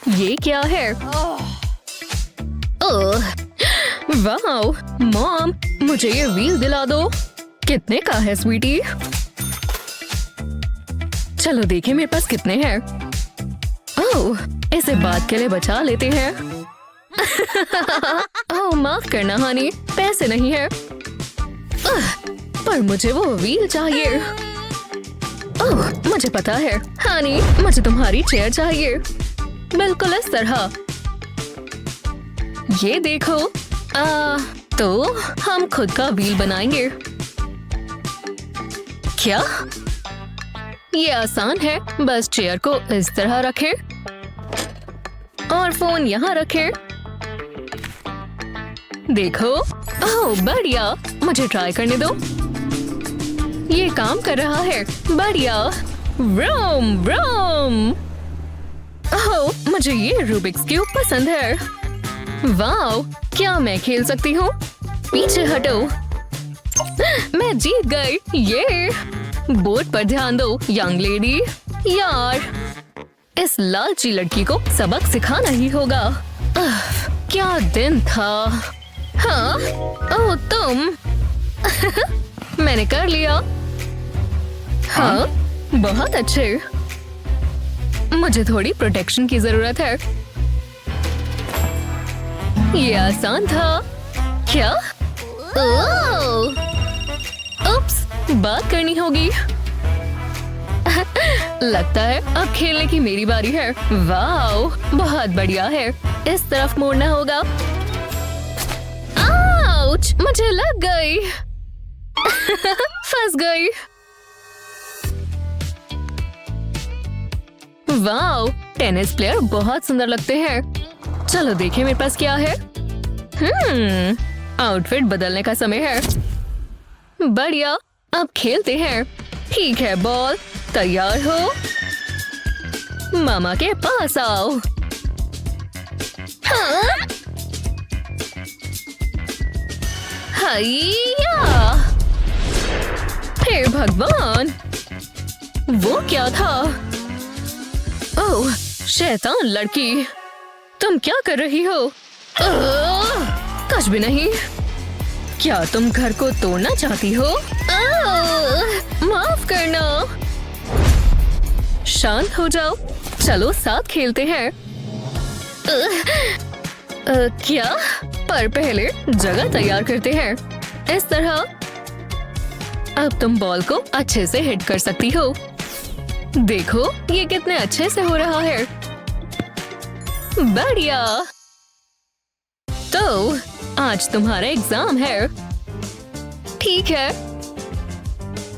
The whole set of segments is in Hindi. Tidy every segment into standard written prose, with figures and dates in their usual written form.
ये क्या है? ओह, वाओ, मॉम, मुझे ये व्हील दिला दो। कितने का है स्वीटी? चलो देखें मेरे पास कितने हैं। ओह, इसे बात के लिए बचा लेते हैं। ओह, माफ करना हनी, पैसे नहीं है। पर मुझे वो व्हील चाहिए। ओह, मुझे पता है हनी, मुझे तुम्हारी चेयर चाहिए, बिल्कुल इस तरह। ये देखो। तो हम खुद का व्हील बनाएंगे। क्या? ये आसान है, बस चेयर को इस तरह रखें और फोन यहाँ रखें। देखो, ओह बढ़िया, मुझे ट्राई करने दो। ये काम कर रहा है, बढ़िया। Vroom vroom. ओह, मुझे ये रूबिक्स क्यूब पसंद है। वाओ, क्या मैं खेल सकती हूँ? पीछे हटो। मैं जीत गई। ये बोर्ड पर ध्यान दो यंग लेडी। यार, इस लालची लड़की को सबक सिखाना ही होगा। क्या दिन था। हाँ, ओह तुम। मैंने कर लिया। हाँ, बहुत अच्छे। मुझे थोड़ी प्रोटेक्शन की जरूरत है। ये आसान था। क्या? ओह, उप्स, बात करनी होगी। लगता है अब खेलने की मेरी बारी है। वाओ, बहुत बढ़िया है। इस तरफ मोड़ना होगा। आउच, मुझे लग गई। फंस गई। वाओ, टेनिस प्लेयर बहुत सुंदर लगते हैं। चलो देखें मेरे पास क्या है। आउटफिट बदलने का समय है। बढ़िया, अब खेलते हैं। ठीक है, बॉल तैयार हो। मामा के पास आओ। हाँ? हैया! हे भगवान, वो क्या था? ओह, शैतान लड़की, तुम क्या कर रही हो? कुछ भी नहीं। क्या तुम घर को तोड़ना चाहती हो? माफ करना। शांत हो जाओ। चलो साथ खेलते हैं। क्या? पर पहले जगह तैयार करते हैं। इस तरह। अब तुम बॉल को अच्छे से हिट कर सकती हो। देखो, ये कितने अच्छे से हो रहा है। बढ़िया। तो आज तुम्हारा एग्जाम है। ठीक है,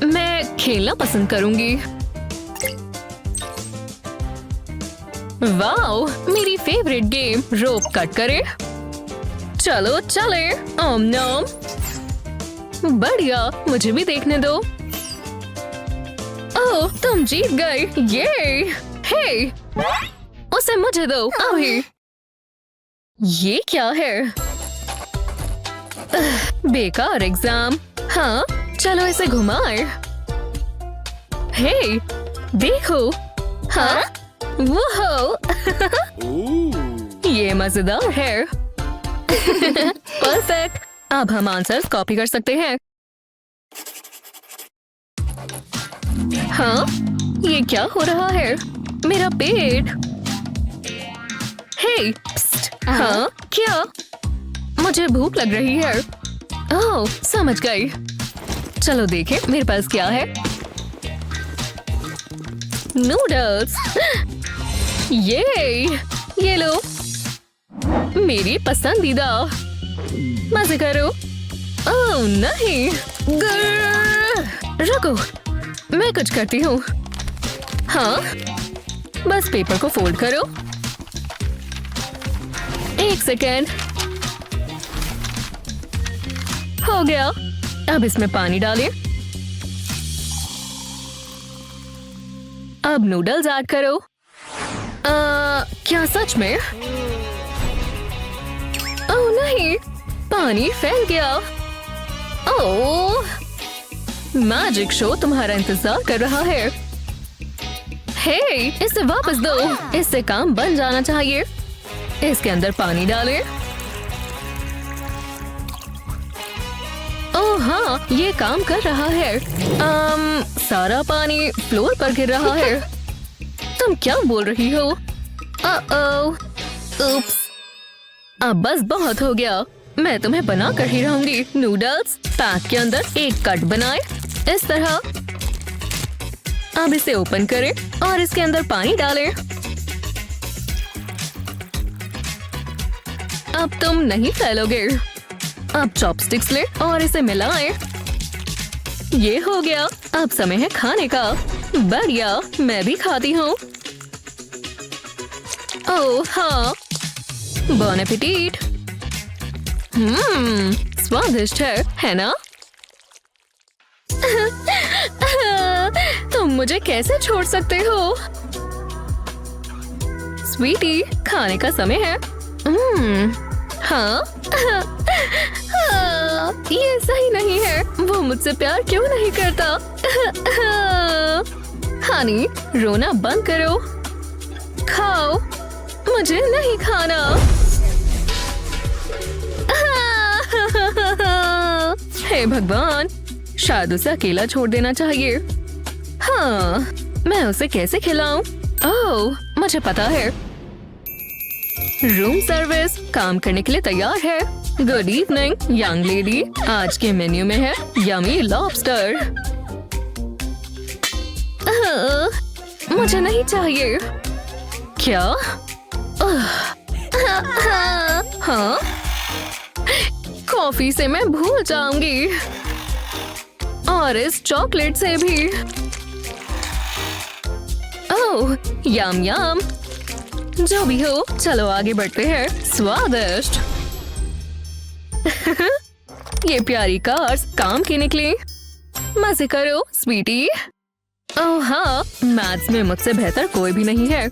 मैं खेलना पसंद करूंगी। वाओ, मेरी फेवरेट गेम। रोप कट करे। चलो चले। ओम नोम। बढ़िया, मुझे भी देखने दो। ओह, तुम जीत गई। ये हे, उसे मुझे दो अभी। ये क्या है? बेकार एग्जाम। हाँ, चलो इसे घुमाए। हे, देखो। हाँ, वो ये मजेदार है। परफेक्ट। अब हम आंसर्स कॉपी कर सकते हैं। हाँ, ये क्या हो रहा है? मेरा पेट। हे, हाँ, क्या? मुझे भूख लग रही है। ओह, समझ गई। चलो देखें मेरे पास क्या है। नूडल्स। ये लो, मेरी पसंदीदा। मजे करो। ओह नहीं, रुको, मैं कुछ करती हूँ। हाँ, बस पेपर को फोल्ड करो। एक सेकेंड। हो गया। अब इसमें पानी डालें। अब नूडल्स ऐड करो। क्या सच में? ओह नहीं, पानी फैल गया। ओह, मैजिक शो तुम्हारा इंतजार कर रहा है। हे, इसे वापस दो। इससे काम बन जाना चाहिए। इसके अंदर पानी डालें। ओह हाँ, ये काम कर रहा है। सारा पानी फ्लोर पर गिर रहा है। तुम क्या बोल रही हो? उप्स। अब बस बहुत हो गया। मैं तुम्हें बना कर ही रहूंगी। नूडल्स पैक के अंदर एक कट बनाए इस तरह। अब इसे ओपन करें और इसके अंदर पानी डालें। अब तुम नहीं फैलोगे। अब चॉपस्टिक्स ले और इसे मिलाएं। ये हो गया। अब समय है खाने का। बढ़िया, मैं भी खाती हूँ। ओह हाँ, बॉन एपेटीट। स्वादिष्ट है ना? तुम मुझे कैसे छोड़ सकते हो? स्वीटी, खाने का समय है। हाँ। ये सही नहीं है। वो मुझसे प्यार क्यों नहीं करता? हनी, रोना बंद करो। खाओ। मुझे नहीं खाना। हे भगवान, शायद उसे अकेला छोड़ देना चाहिए। हाँ, मैं उसे कैसे खिलाऊं? ओह, मुझे पता है। रूम सर्विस काम करने के लिए तैयार है। Good evening young lady. आज के मेन्यू में है यमी लॉबस्टर। मुझे नहीं चाहिए। क्या? हाँ, कॉफी से मैं भूल जाऊंगी और इस चॉकलेट से भी। ओह, यम यम। जो भी हो, चलो आगे बढ़ते हैं। स्वादिष्ट। ये प्यारी कार्स काम की निकली। मजे करो स्वीटी। ओह हाँ, मैथ्स में मुझसे बेहतर कोई भी नहीं है।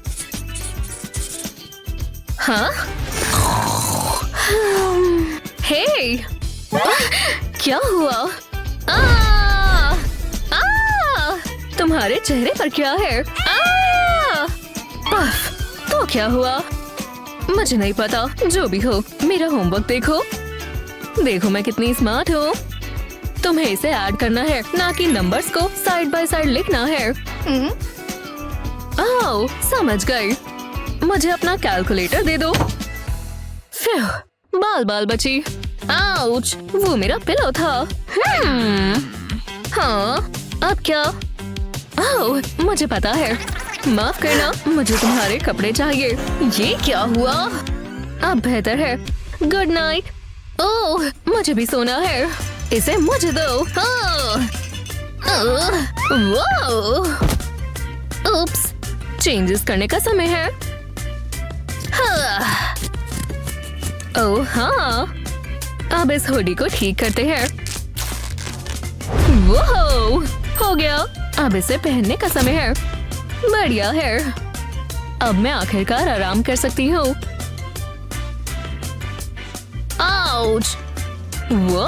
हाँ? हे, क्या हुआ? तुम्हारे चेहरे पर क्या है? तो क्या हुआ? मुझे नहीं पता। जो भी हो, मेरा होमवर्क देखो। देखो मैं कितनी स्मार्ट हूँ। तुम्हें इसे ऐड करना है, ना कि नंबर्स को साइड बाय साइड लिखना है। ओह, समझ गई। मुझे अपना कैलकुलेटर दे दो। बाल बाल बची। आउच, वो मेरा पिलो था। हाँ, अब क्या? ओह, मुझे पता है। माफ करना, मुझे तुम्हारे कपड़े चाहिए। ये क्या हुआ? अब बेहतर है। Good night. ओह, मुझे भी सोना है। इसे मुझे दो। उप्स, चेंजेस करने का समय है। ओह हाँ, अब इस हुडी को ठीक करते हैं। वो हो गया। अब इसे पहनने का समय है। बढ़िया है। अब मैं आखिरकार आराम कर सकती हूँ। आउच! वो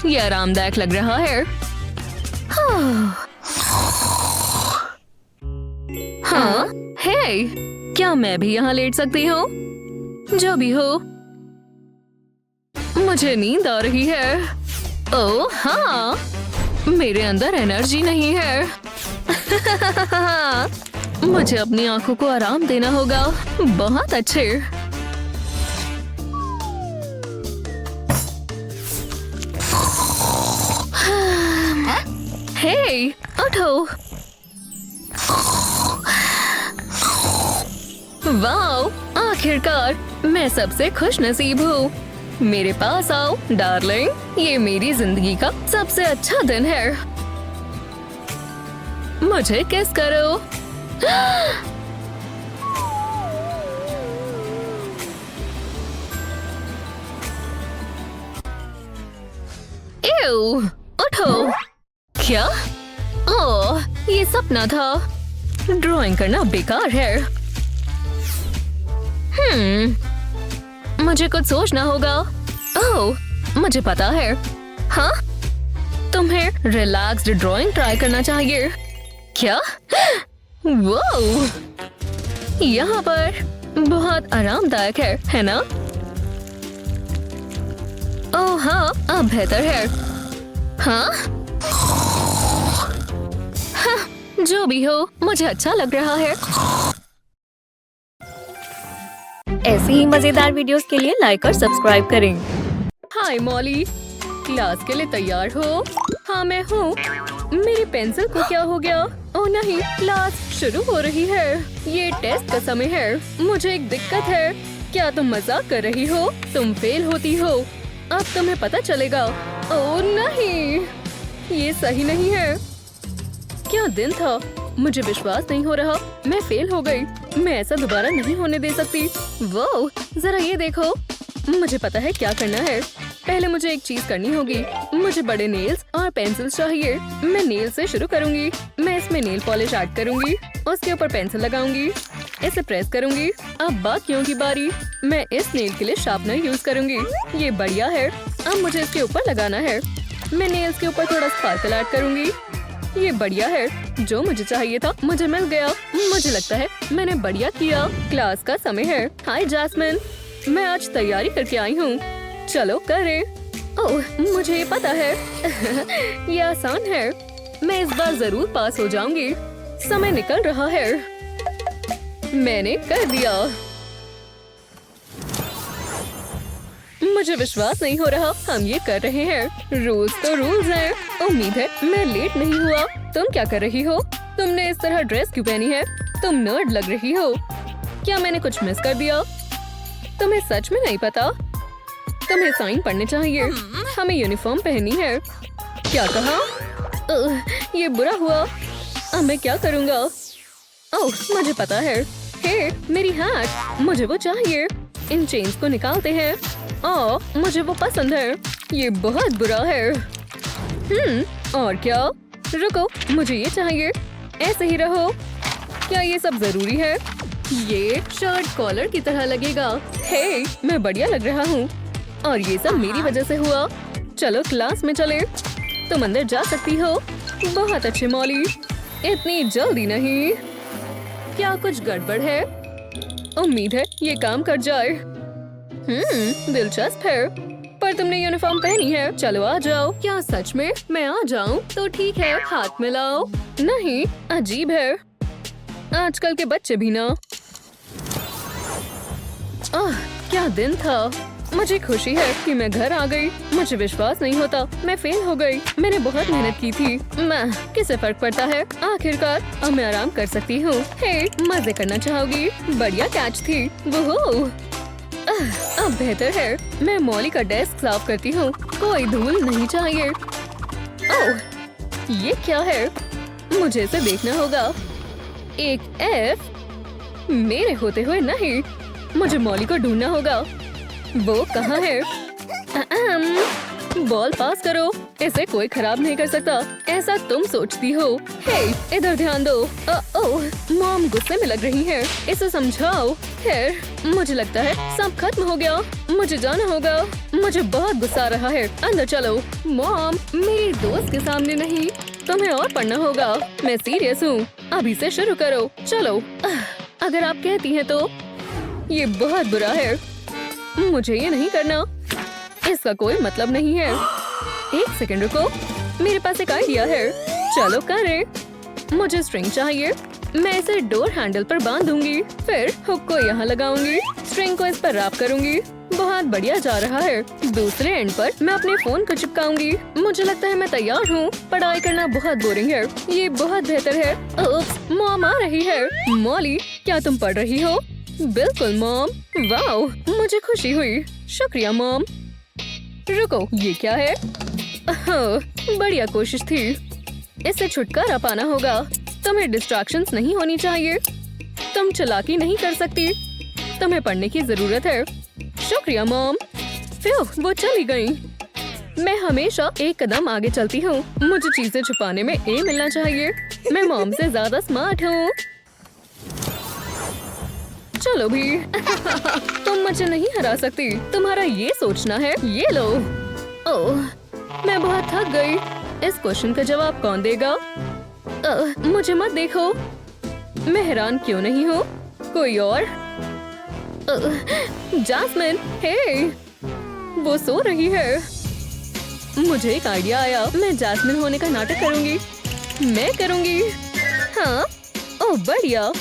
ये आरामदायक लग रहा है। हाँ, हे, क्या मैं भी यहाँ लेट सकती हूँ? जो भी हो, मुझे नींद आ रही है। ओह हाँ, मेरे अंदर एनर्जी नहीं है। मुझे अपनी आंखों को आराम देना होगा। बहुत अच्छे। हे, उठो। वाओ, आखिरकार मैं सबसे खुश नसीब हूँ। मेरे पास आओ डार्लिंग। ये मेरी जिंदगी का सबसे अच्छा दिन है। मुझे किस करो। एव, उठो। क्या? ओह, ये सपना था। ड्राइंग करना बेकार है। मुझे कुछ सोचना होगा। ओह, मुझे पता है। हाँ, तुम्हें रिलैक्स्ड ड्राइंग ट्राई करना चाहिए। क्या? वो यहाँ पर बहुत आरामदायक है ना? ओह हाँ, अब बेहतर है। हाँ? हाँ, जो भी हो, मुझे अच्छा लग रहा है। ऐसी ही मजेदार वीडियोस के लिए लाइक और सब्सक्राइब करें। हाय मॉली, क्लास के लिए तैयार हो? हाँ मैं हूँ। मेरी पेंसिल को क्या हो गया? ओह नहीं, क्लास शुरू हो रही है। ये टेस्ट का समय है। मुझे एक दिक्कत है। क्या तुम मजाक कर रही हो? तुम फेल होती हो। अब तुम्हें पता चलेगा। ओह नहीं, ये सही नहीं है। क्या दिन था? मुझे विश्वास नहीं हो रहा। मैं फेल हो गई। मैं ऐसा दोबारा नहीं होने दे सकती। वो जरा ये देखो। मुझे पता है क्या करना है। पहले मुझे एक चीज करनी होगी। मुझे बड़े नेल्स और पेंसिल चाहिए। मैं नेल से शुरू करूंगी। मैं इसमें नेल पॉलिश ऐड करूंगी। उसके ऊपर पेंसिल लगाऊंगी। इसे प्रेस करूंगी। अब बाकियों की बारी। मैं इस नेल के लिए शार्पनर यूज करूंगी। ये बढ़िया है। अब मुझे इसके ऊपर लगाना है। मैं नेल्स के ऊपर थोड़ा स्पार्कल ऐड करूंगी। ये बढ़िया है। जो मुझे चाहिए था मुझे मिल गया। मुझे लगता है मैंने बढ़िया किया। क्लास का समय है। हाय जैस्मिन, मैं आज तैयारी करके आई हूँ। चलो करें। ओह मुझे ये पता है। ये आसान है। मैं इस बार जरूर पास हो जाऊंगी। समय निकल रहा है। मैंने कर दिया। मुझे विश्वास नहीं हो रहा हम ये कर रहे हैं। रूल्स तो रूल्स हैं। उम्मीद है मैं लेट नहीं हुआ। तुम क्या कर रही हो? तुमने इस तरह ड्रेस क्यों पहनी है? तुम नर्ड लग रही हो। क्या मैंने कुछ मिस कर दिया? तुम्हें सच में नहीं पता? तुम्हें साइन पढ़ने चाहिए। हमें यूनिफॉर्म पहननी है। क्या कहा? ये बुरा हुआ। अब मैं क्या करूँगा? ओह मुझे पता है। हे मेरी हैट, मुझे वो चाहिए। इन चेन्स को निकालते हैं। ओह मुझे वो पसंद है। ये बहुत बुरा है। और क्या? रुको, मुझे ये चाहिए। ऐसे ही रहो। क्या ये सब जरूरी है? ये शर्ट कॉलर की तरह लगेगा। हे मैं बढ़िया लग रहा हूँ। और ये सब मेरी वजह से हुआ। चलो क्लास में चले। तुम अंदर जा सकती हो। बहुत अच्छे मॉली। इतनी जल्दी नहीं। क्या कुछ गड़बड़ है? उम्मीद है ये काम कर जाए। दिलचस्प है। पर तुमने यूनिफॉर्म पहनी है। चलो आ जाओ। क्या सच में? मैं आ जाऊं? तो ठीक है, हाथ मिलाओ। नहीं, अजीब है। आजकल के बच्चे भी ना। क्या दिन था। मुझे खुशी है कि मैं घर आ गई। मुझे विश्वास नहीं होता मैं फेल हो गई। मैंने बहुत मेहनत की थी। मैं किसे फर्क पड़ता है? आखिरकार अब मैं आराम कर सकती हूँ। हे मजे करना चाहोगी? बढ़िया कैच थी। वो अब बेहतर है। मैं मॉली का डेस्क साफ करती हूँ। कोई धूल नहीं चाहिए। ओह ये क्या है? मुझे इसे देखना होगा। एक F मेरे होते हुए नहीं। मुझे मॉली को ढूंढना होगा। वो कहाँ है? बॉल पास करो। इसे कोई खराब नहीं कर सकता। ऐसा तुम सोचती हो। हे इधर ध्यान दो। ओह मॉम गुस्से में लग रही है। इसे समझाओ। खैर मुझे लगता है सब खत्म हो गया। मुझे जाना होगा। मुझे बहुत गुस्सा आ रहा है। अंदर चलो। मॉम मेरी दोस्त के सामने नहीं। तुम्हें और पढ़ना होगा। मैं सीरियस हूँ। अभी से शुरू करो। चलो अगर आप कहती हैं तो। ये बहुत बुरा है। मुझे ये नहीं करना। इसका कोई मतलब नहीं है। एक सेकंड रुको, मेरे पास एक आइडिया है। चलो करें। मुझे स्ट्रिंग चाहिए। मैं इसे डोर हैंडल पर बांधूंगी। फिर हुक को यहाँ लगाऊंगी। स्ट्रिंग को इस पर रैप करूंगी। बहुत बढ़िया जा रहा है। दूसरे एंड पर मैं अपने फोन को चिपकाऊंगी। मुझे लगता है मैं तैयार हूँ। पढ़ाई करना बहुत बोरिंग है। ये बहुत बेहतर है। ओप्स, मॉम आ रही है। मॉली क्या तुम पढ़ रही हो? बिल्कुल मॉम। वाओ मुझे खुशी हुई। शुक्रिया मॉम। रुको ये क्या है? बढ़िया कोशिश थी। इससे छुटकारा पाना होगा। तुम्हें डिस्ट्रैक्शंस नहीं होनी चाहिए। तुम चालाकी नहीं कर सकती। तुम्हें पढ़ने की जरूरत है। शुक्रिया मॉम। फिर वो चली गई। मैं हमेशा एक कदम आगे चलती हूँ। मुझे चीजें छुपाने में ए मिलना चाहिए। मैं मॉम से ज्यादा स्मार्ट हूँ। चलो भी। तुम मुझे नहीं हरा सकती। तुम्हारा ये सोचना है। ये लो। ओह मैं बहुत थक गई। इस क्वेश्चन का जवाब कौन देगा? मुझे मत देखो, मैं हैरान क्यों नहीं हूँ। कोई और? जैस्मिन, हे, वो सो रही है। मुझे एक आइडिया आया, मैं जैस्मिन होने का नाटक करूंगी। मैं करूंगी। हाँ, ओह बढ़िया।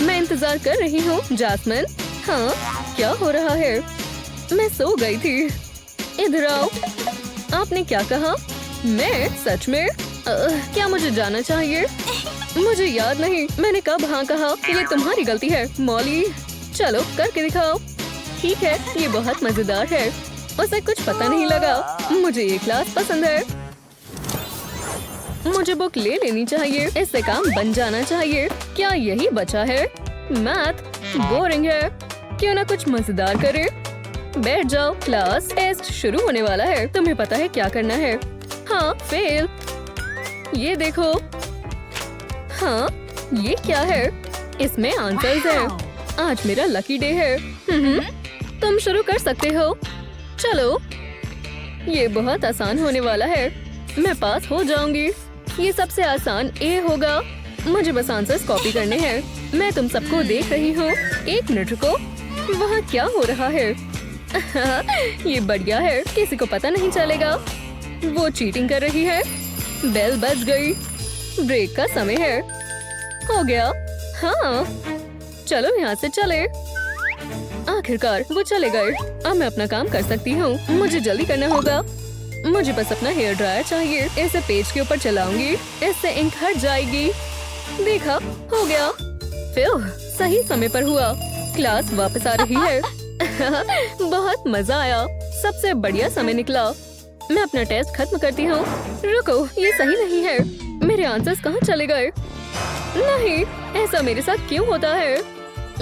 मैं इंतजार कर रही हूँ जैस्मिन। हाँ, क्या हो रहा है? मैं सो गई थी। इधर आओ। आपने क्या कहा? मैं सच में? क्या मुझे जाना चाहिए? मुझे याद नहीं मैंने कब हाँ कहा। ये तुम्हारी गलती है मॉली। चलो करके दिखाओ। ठीक है, ये बहुत मजेदार है। उसे कुछ पता नहीं लगा। मुझे ये क्लास पसंद है। मुझे बुक ले लेनी चाहिए। इससे काम बन जाना चाहिए। क्या यही बचा है? मैथ बोरिंग है। क्यों ना कुछ मजेदार करे। बैठ जाओ, क्लास टेस्ट शुरू होने वाला है। तुम्हें पता है क्या करना है? हाँ, फेल। ये देखो। हाँ, ये क्या है? इसमें आंसर्स है। आज मेरा लकी डे है। तुम शुरू कर सकते हो। चलो, ये बहुत आसान होने वाला है। मैं पास हो जाऊंगी। ये सबसे आसान ए होगा। मुझे बस आंसर्स कॉपी करने हैं। मैं तुम सबको देख रही हूँ। एक मिनट रुको, वहाँ क्या हो रहा है? ये बढ़िया है, किसी को पता नहीं चलेगा। वो चीटिंग कर रही है। बेल बज गई। ब्रेक का समय है। हो गया। हाँ, चलो यहाँ से चले। आखिरकार वो चले गए। अब मैं अपना काम कर सकती हूँ। मुझे जल्दी करना होगा। मुझे बस अपना हेयर ड्रायर चाहिए। इसे पेज के ऊपर चलाऊंगी। इससे इंक हट जाएगी। देखा, हो गया। फिर सही समय पर हुआ। क्लास वापस आ रही है। बहुत मजा आया। सबसे बढ़िया समय निकला। मैं अपना टेस्ट खत्म करती हूँ। रुको, ये सही नहीं है। मेरे आंसर्स कहाँ चले गए? नहीं, ऐसा मेरे साथ क्यों होता है?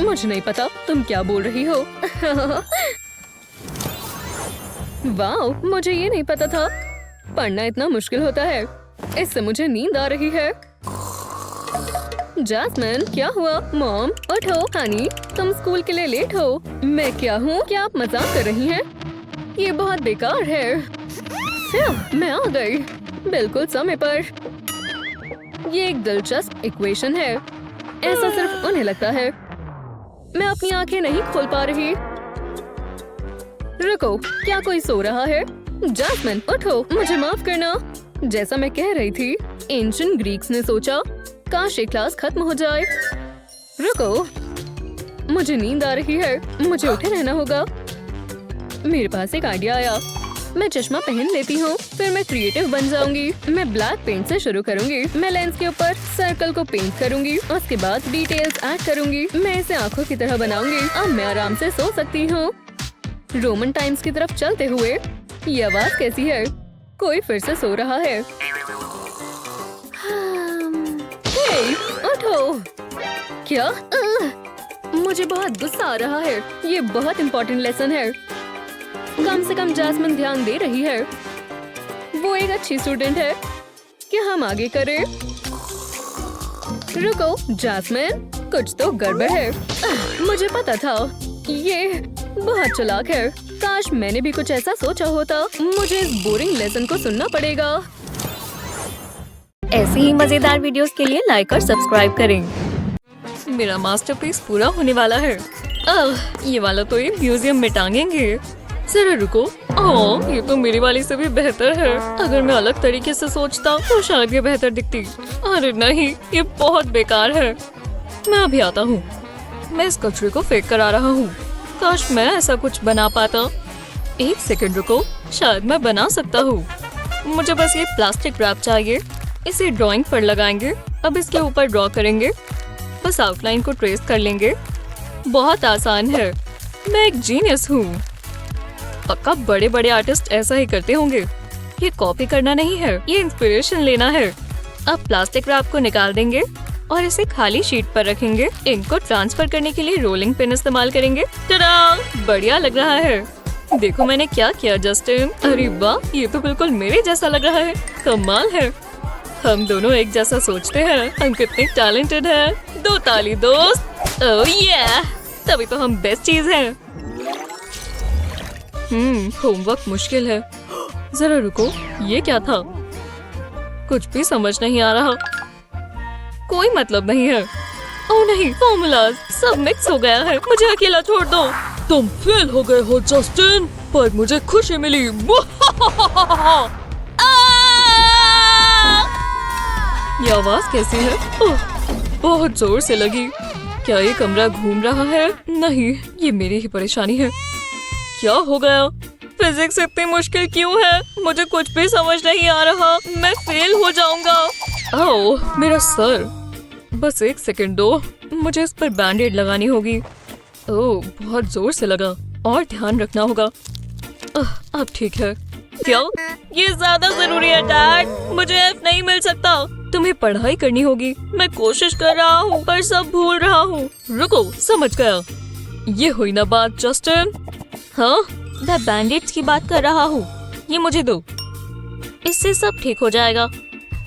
मुझे नहीं पता तुम क्या बोल रही हो। वाओ, मुझे ये नहीं पता था। पढ़ना इतना मुश्किल होता है। इससे मुझे नींद आ रही है। जैस्मिन, क्या हुआ? मॉम, उठो। हनी, तुम स्कूल के लिए लेट हो। मैं क्या हूँ? क्या आप मजाक कर रही हैं? ये बहुत बेकार है। मैं आ गई बिल्कुल समय पर। ये एक दिलचस्प इक्वेशन है। ऐसा सिर्फ उन्हें लगता है। मैं अपनी आंखें नहीं खोल पा रही। रुको, क्या कोई सो रहा है? जैस्मिन, उठो। मुझे माफ करना। जैसा मैं कह रही थी, एंशिएंट ग्रीक्स ने सोचा काश ये क्लास खत्म हो जाए। रुको, मुझे नींद आ रही है। मुझे उठे रहना होगा। मेरे पास एक आइडिया आया। मैं चश्मा पहन लेती हूँ, फिर मैं क्रिएटिव बन जाऊंगी। मैं ब्लैक पेंट से शुरू करूंगी। मैं लेंस के ऊपर सर्कल को पेंट करूंगी। उसके बाद डिटेल्स ऐड करूंगी। मैं इसे आंखों की तरह बनाऊंगी। अब मैं आराम से सो सकती हूँ। रोमन टाइम्स की तरफ चलते हुए। ये आवाज कैसी है? कोई फिर से सो रहा है। हे, उठो। क्या? मुझे बहुत गुस्सा आ रहा है। ये बहुत इम्पोर्टेंट लेसन है। कम से कम जैस्मिन ध्यान दे रही है। वो एक अच्छी स्टूडेंट है। क्या हम आगे करें? रुको जैस्मिन, कुछ तो गड़बड़ है। मुझे पता था। ये बहुत चालाक है। काश मैंने भी कुछ ऐसा सोचा होता। मुझे इस बोरिंग लेसन को सुनना पड़ेगा। ऐसी ही मजेदार वीडियोस के लिए लाइक और सब्सक्राइब करें। मेरा मास्टरपीस पूरा होने वाला है। ये वाला तो ये म्यूजियम में टांगेंगे। जरा रुको। ओह, ये तो मेरी वाली से भी बेहतर है। अगर मैं अलग तरीके से सोचता तो शायद ये बेहतर दिखती। अरे नहीं, ये बहुत बेकार है। मैं अभी आता हूँ। मैं इस कचरे को फेंक कर आ रहा हूँ। काश मैं ऐसा कुछ बना पाता। एक सेकंड रुको, शायद मैं बना सकता हूँ। मुझे बस ये प्लास्टिक रैप चाहिए। इसे ड्राइंग पर लगाएंगे। अब इसके ऊपर ड्रॉ करेंगे। बस आउटलाइन को ट्रेस कर लेंगे। बहुत आसान है। मैं एक जीनियस हूँ। पक्का बड़े बड़े आर्टिस्ट ऐसा ही करते होंगे। ये कॉपी करना नहीं है, ये इंस्पिरेशन लेना है। अब प्लास्टिक रैप को निकाल देंगे और इसे खाली शीट पर रखेंगे। इंक को ट्रांसफर करने के लिए रोलिंग पिन इस्तेमाल करेंगे। टडा! बढ़िया लग रहा है। देखो मैंने क्या किया जस्टिन। अरे वाह, ये तो बिल्कुल मेरे जैसा लग रहा है। कमाल है। हम दोनों एक जैसा सोचते हैं। हम कितने टैलेंटेड हैं। दो ताली दोस्त। ओह yeah! तभी तो हम बेस्ट चीज हैं। होमवर्क मुश्किल है। जरा रुको, ये क्या था? कुछ भी समझ नहीं आ रहा। कोई मतलब नहीं है। ओह नहीं, फॉर्मूलाज सब मिक्स हो गया है, मुझे अकेला छोड़ दो। तुम फेल हो गए हो जस्टिन, पर मुझे खुशी मिली। ये आवाज कैसी है? ओह, बहुत जोर से लगी। क्या ये कमरा घूम रहा है? नहीं, ये मेरी ही परेशानी है। क्या हो गया? फिजिक्स इतनी मुश्किल क्यों है? मुझे कुछ भी समझ नहीं आ रहा। मैं फेल हो जाऊंगा। ओह, मेरा सर। बस एक सेकंड दो, मुझे इस पर बैंडेड लगानी होगी। ओह, बहुत जोर से लगा और ध्यान रखना होगा। अब ठीक है। क्या? ये ज्यादा जरूरी है डैड, मुझे एफ नहीं मिल सकता। तुम्हें पढ़ाई करनी होगी। मैं कोशिश कर रहा हूँ पर सब भूल रहा हूँ। रुको, समझ गया। ये हुई ना बात जस्टिन। हाँ, मैं बैंडेड्स की बात कर रहा हूँ। ये मुझे दो, इससे सब ठीक हो जाएगा।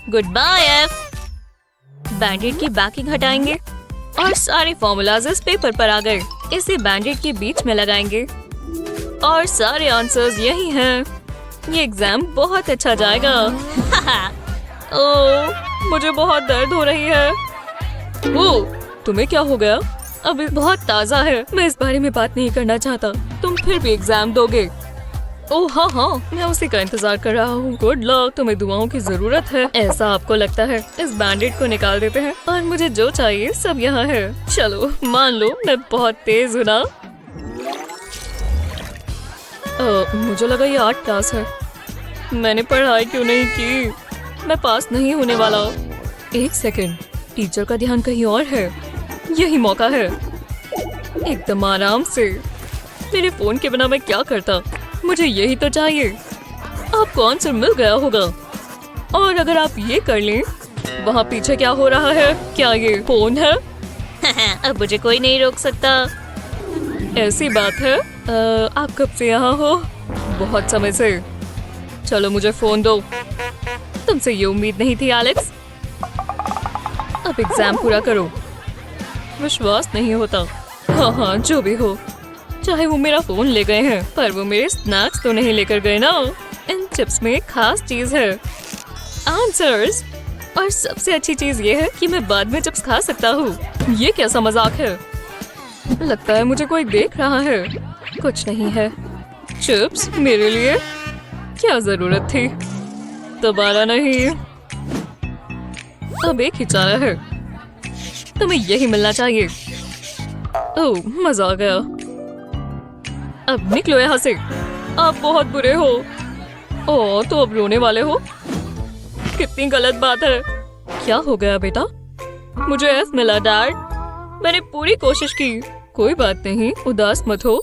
Good bye F. बैंडेड की बैकिंग हटाएंगे और सारे फॉर्मूलाज इस पेपर पर आ गए। इसे बैंडेड के बीच में लगाएंगे और सारे आंसर्स यही हैं। ये एग्जाम बहुत अच्छा जाएगा। ओह, मुझे बहुत दर्द हो रही है। ओह, तुम्हें क्या हो गया? अभी बहुत ताज़ा है। मैं इस बारे में बात नहीं करना चाहता। तुम फिर भी एग्जाम दोगे। ओह हाँ, मैं उसी का इंतजार कर रहा हूँ। गुड लक, तुम्हें दुआओं की जरूरत है। ऐसा आपको लगता है? इस बैंडेड को निकाल देते हैं और मुझे जो चाहिए सब यहाँ है। चलो मान लो मैं बहुत तेज हूँ ना। मुझे लगा ये आर्ट क्लास है। मैंने पढ़ाई क्यों नहीं की? मैं पास नहीं होने वाला। एक सेकंड, टीचर का ध्यान कहीं और है। यही मौका है। एकदम आराम से। मेरे फोन के बिना मैं क्या करता? मुझे यही तो चाहिए। आपको आंसर मिल गया होगा। और अगर आप ये कर लें, वहाँ पीछे क्या हो रहा है? क्या ये फोन है? अब मुझे कोई नहीं रोक सकता। ऐसी बात है। आप कब से यहाँ हो? बहुत समय से। चलो मुझे फोन दो। तुमसे ये उम्मीद नहीं थी एलेक्स। अब एग्जाम पूरा करो। विश्वास नहीं होता। हाँ, जो भी हो, चाहे वो मेरा फोन ले गए हैं, पर वो मेरे स्नैक्स तो नहीं लेकर गए ना। इन चिप्स में खास चीज है, आंसर्स। और सबसे अच्छी चीज ये है कि मैं बाद में चिप्स खा सकता हूँ। ये कैसा मजाक है? लगता है मुझे कोई देख रहा है। कुछ नहीं है। चिप्स मेरे लिए? क्या जरूरत थी? दोबारा नहीं। अब एक ही चारा है। तुम्हें यही मिलना चाहिए। ओह, मजा आ गया। अब निकलो यहाँ से। आप बहुत बुरे हो। ओह, तो अब रोने वाले हो? कितनी गलत बात है। क्या हो गया बेटा? मुझे एफ मिला डैड। मैंने पूरी कोशिश की। कोई बात नहीं, उदास मत हो।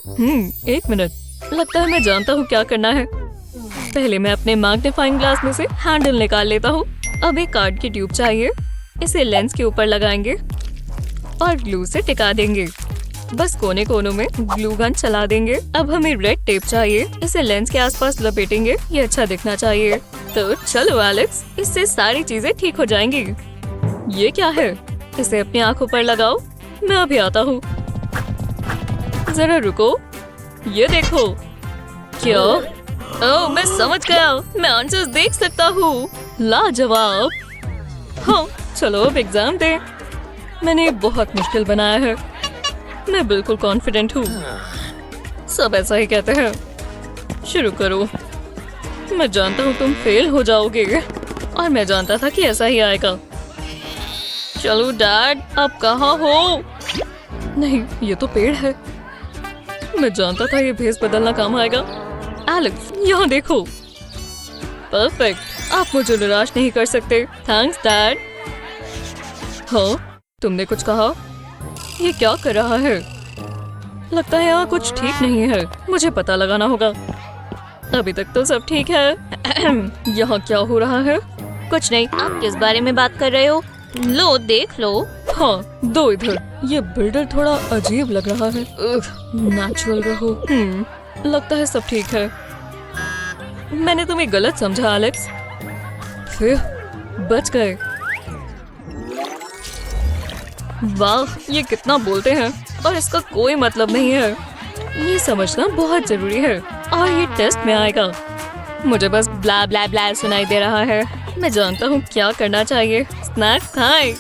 एक मिनट, लगता है मैं जानता हूँ क्या करना है। पहले मैं अपने मैग्नीफाइंग ग्लास में से हैंडल निकाल लेता हूँ। अब एक कार्ड की ट्यूब चाहिए। इसे लेंस के ऊपर लगाएंगे और ग्लू से टिका देंगे। बस कोने कोनों में ग्लू गन चला देंगे। अब हमें रेड टेप चाहिए। इसे लेंस के आसपास लपेटेंगे। ये अच्छा दिखना चाहिए। तो चलो एलेक्स, इससे सारी चीजें ठीक हो जाएंगी। ये क्या है? इसे अपनी आंखों पर लगाओ। मैं अभी आता हूँ। जरा रुको, ये देखो। क्या? ओह, मैं समझ गया। मैं आंसर्स देख सकता हूँ। लाजवाब। हाँ, चलो अब एग्जाम दे। मैंने बहुत मुश्किल बनाया है। मैं बिल्कुल कॉन्फिडेंट हूँ। सब ऐसा ही कहते हैं। शुरू करो। मैं जानता हूँ तुम फेल हो जाओगे और मैं जानता था कि ऐसा ही आएगा। चलो डैड, आप कहाँ हो? नहीं, ये तो पेड़ है। मैं जानता था ये भेस बदलना काम आएगा। एलेक्स, यहाँ देखो। परफेक्ट। आप मुझे निराश नहीं कर सकते। Thanks dad. हाँ, तुमने कुछ कहा? ये क्या कर रहा है? लगता है यहाँ कुछ ठीक नहीं है। मुझे पता लगाना होगा। अभी तक तो सब ठीक है। यहाँ क्या हो रहा है? कुछ नहीं। आप किस बारे में बात कर रहे हो? लो देख लो। हाँ, दो इधर। ये बिल्डर थोड़ा अजीब लग रहा है। नेचुरल रहो। लगता है सब ठीक है। मैंने तुम्हें गलत समझा एलेक्स। फिर बच गए। वाह, ये कितना बोलते हैं और इसका कोई मतलब नहीं है। ये समझना बहुत जरूरी है और ये टेस्ट में आएगा। मुझे बस ब्ला ब्ला ब्ला सुनाई दे रहा है। मैं जानता हूँ क्या करना चाहिए। स्नैक्स खाएं।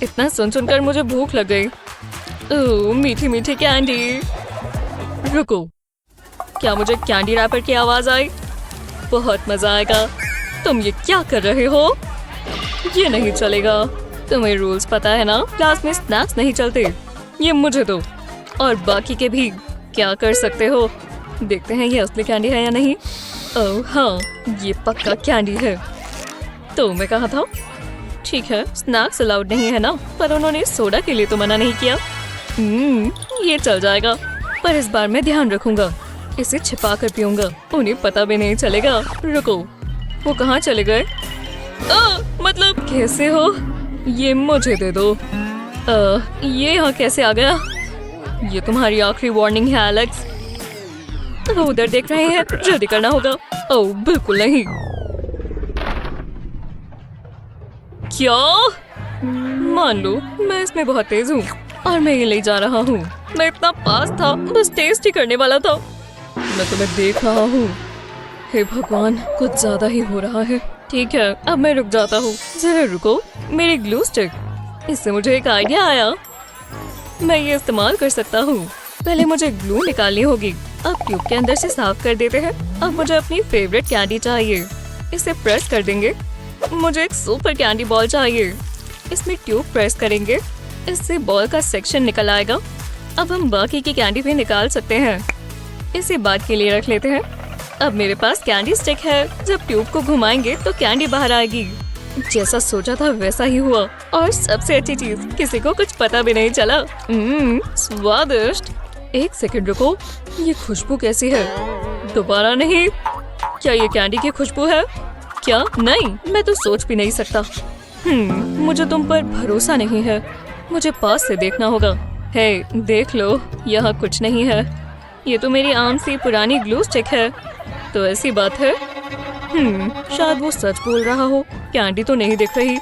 इतना सुन सुनकर मुझे भूख लग गई। ओह, मीठी मीठी कैंडी। रुको, क्या मुझे कैंडी रैपर की आवाज आई? बहुत मजा आएगा। तुम ये क्या कर रहे हो? ये नहीं चलेगा। तुम्हें रूल्स पता है ना, क्लास में स्नैक्स नहीं चलते। ये मुझे दो और बाकी के भी। क्या कर सकते हो? देखते हैं ये असली कैंडी है या नहीं। ओह हाँ, ये पक्का कैंडी है। तो मैं कहा था, ठीक है स्नैक्स अलाउड नहीं है ना, पर उन्होंने सोडा के लिए तो मना नहीं किया। ये चल जाएगा, पर इस बार मैं ध्यान रखूंगा। इसे छिपा कर पीऊंगा, उन्हें पता भी नहीं चलेगा। रुको, वो कहाँ चले गए? मतलब कैसे हो? ये मुझे दे दो। ये यहाँ कैसे आ गया? ये तुम्हारी आखिरी वार्निंग है एलेक्स। वो उधर देख रहे हैं, जल्दी करना होगा। ओह बिल्कुल नहीं। क्या? मान लो मैं इसमें बहुत तेज हूँ और मैं ये ले जा रहा हूँ। मैं इतना पास था, बस टेस्ट ही करने वाला था। मैं तुम्हें देख रहा हूँ। हे भगवान, कुछ ज्यादा ही हो रहा है। ठीक है, अब मैं रुक जाता हूँ। जरा रुको, मेरी ग्लू स्टिक। इससे मुझे एक आइडिया आया। मैं ये इस्तेमाल कर सकता हूँ। पहले मुझे ग्लू निकालनी होगी। अब ट्यूब के अंदर से साफ कर देते हैं। अब मुझे अपनी फेवरेट कैंडी चाहिए। इसे प्रेस कर देंगे। मुझे एक सुपर कैंडी बॉल चाहिए। इसमें ट्यूब प्रेस करेंगे, इससे बॉल का सेक्शन निकल आएगा। अब हम बाकी की कैंडी भी निकाल सकते हैं। इसे बाद के लिए रख लेते हैं। अब मेरे पास कैंडी स्टिक है। जब ट्यूब को घुमाएंगे तो कैंडी बाहर आएगी। जैसा सोचा था वैसा ही हुआ। और सबसे अच्छी चीज, किसी को कुछ पता भी नहीं चला। स्वादिष्ट। एक सेकंड रुको, ये खुशबू कैसी है? दोबारा नहीं। क्या ये कैंडी की खुशबू है? क्या? नहीं, मैं तो सोच भी नहीं सकता। मुझे तुम पर भरोसा नहीं है। मुझे पास से देखना होगा। हे, देख लो, यहाँ कुछ नहीं है। ये तो मेरी आम सी पुरानी ग्लू स्टिक है। तो ऐसी बात है। शायद वो सच बोल रहा हो। कैंडी तो नहीं दिख रही।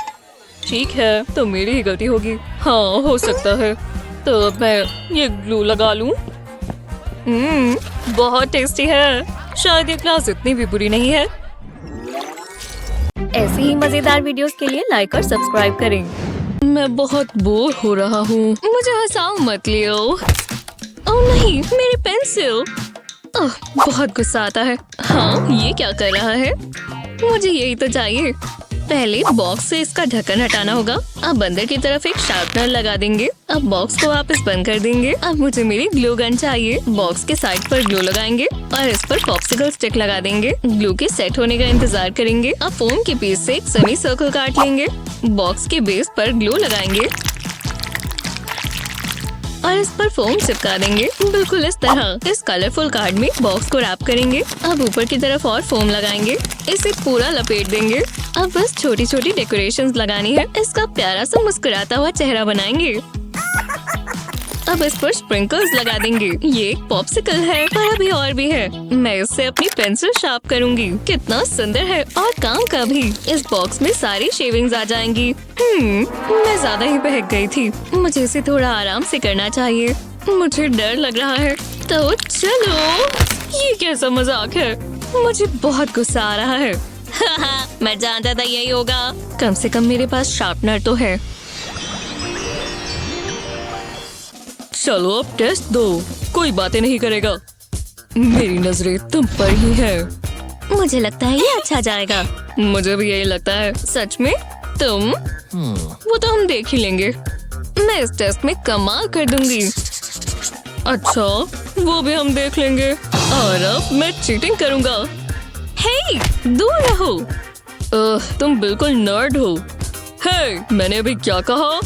ठीक है, तो मेरी ही गलती होगी। हाँ, हो सकता है। तो अब मैं ये ग्लू लगा लूं। बहुत टेस्टी है। शायद ये क्लास इतनी भी बुरी नहीं है। ऐसी ही मजेदार वीडियोस के लिए लाइक और सब्सक्राइब करें। मैं बहुत बोर हो रहा हूँ। मुझे हंसाओ मत लियो। ओह नहीं, मेरी पेंसिल। बहुत गुस्सा आता है। हाँ, ये क्या कर रहा है? मुझे यही तो चाहिए। पहले बॉक्स से इसका ढक्कन हटाना होगा। अब अंदर की तरफ एक शार्पनर लगा देंगे। अब बॉक्स को वापस बंद कर देंगे। अब मुझे मेरी ग्लू गन चाहिए। बॉक्स के साइड पर ग्लू लगाएंगे और इस पर पॉप्सिकल स्टिक लगा देंगे। ग्लू के सेट होने का इंतजार करेंगे। अब फोम के पीस से एक सेमी सर्कल काट लेंगे। बॉक्स के बेस पर ग्लू लगाएंगे और इस पर फोम चिपका देंगे, बिल्कुल इस तरह। इस कलरफुल कार्ड में बॉक्स को रैप करेंगे। अब ऊपर की तरफ और फोम लगाएंगे। इसे पूरा लपेट देंगे। अब बस छोटी छोटी डेकोरेशंस लगानी है। इसका प्यारा सा मुस्कुराता हुआ चेहरा बनाएंगे। अब इस पर स्प्रिंकल्स लगा देंगे। ये एक पॉप्सिकल है, पर अभी और भी है। मैं इससे अपनी पेंसिल शार्प करूंगी। कितना सुंदर है और काम का भी। इस बॉक्स में सारी शेविंग्स आ जाएंगी। मैं ज्यादा ही बहक गई थी। मुझे इसे थोड़ा आराम से करना चाहिए। मुझे डर लग रहा है। तो चलो, ये कैसा मजाक है? मुझे बहुत गुस्सा आ रहा है। मैं जानता था यही होगा। कम से कम मेरे पास शार्पनर तो है। चलो अब टेस्ट दो। कोई बातें नहीं करेगा। मेरी नजरें तुम पर ही है। मुझे लगता है ये अच्छा जाएगा। मुझे भी यही लगता है। सच में? तुम? वो तो हम देख ही लेंगे। मैं इस टेस्ट में कमाल कर दूंगी। अच्छा, वो भी हम देख लेंगे। और अब मैं चीटिंग करूंगा। हे, दूर रहो। तुम बिल्कुल नर्ड हो। हे, मैंने अभी क्या कहा?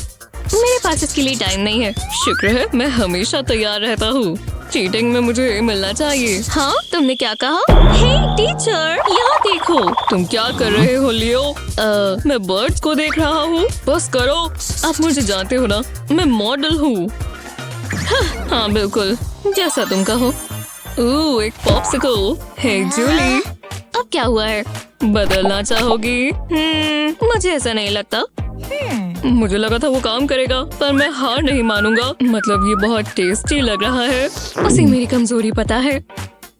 मेरे पास इसके लिए टाइम नहीं है। शुक्र है, मैं हमेशा तैयार रहता हूँ। चीटिंग में मुझे मिलना चाहिए। हाँ, तुमने क्या कहा? हे टीचर, यहाँ देखो। तुम क्या कर रहे हो लियो? मैं बर्ड्स को देख रहा हूँ। बस करो। आप मुझे जानते हो ना, मैं मॉडल हूँ। हाँ बिल्कुल, जैसा तुम कहो। एक पॉप्सिकल। हे जूली, अब क्या हुआ है? बदलना चाहोगी? मुझे ऐसा नहीं लगता। मुझे लगा था वो काम करेगा, पर मैं हार नहीं मानूंगा। मतलब ये बहुत टेस्टी लग रहा है। उसे मेरी कमजोरी पता है।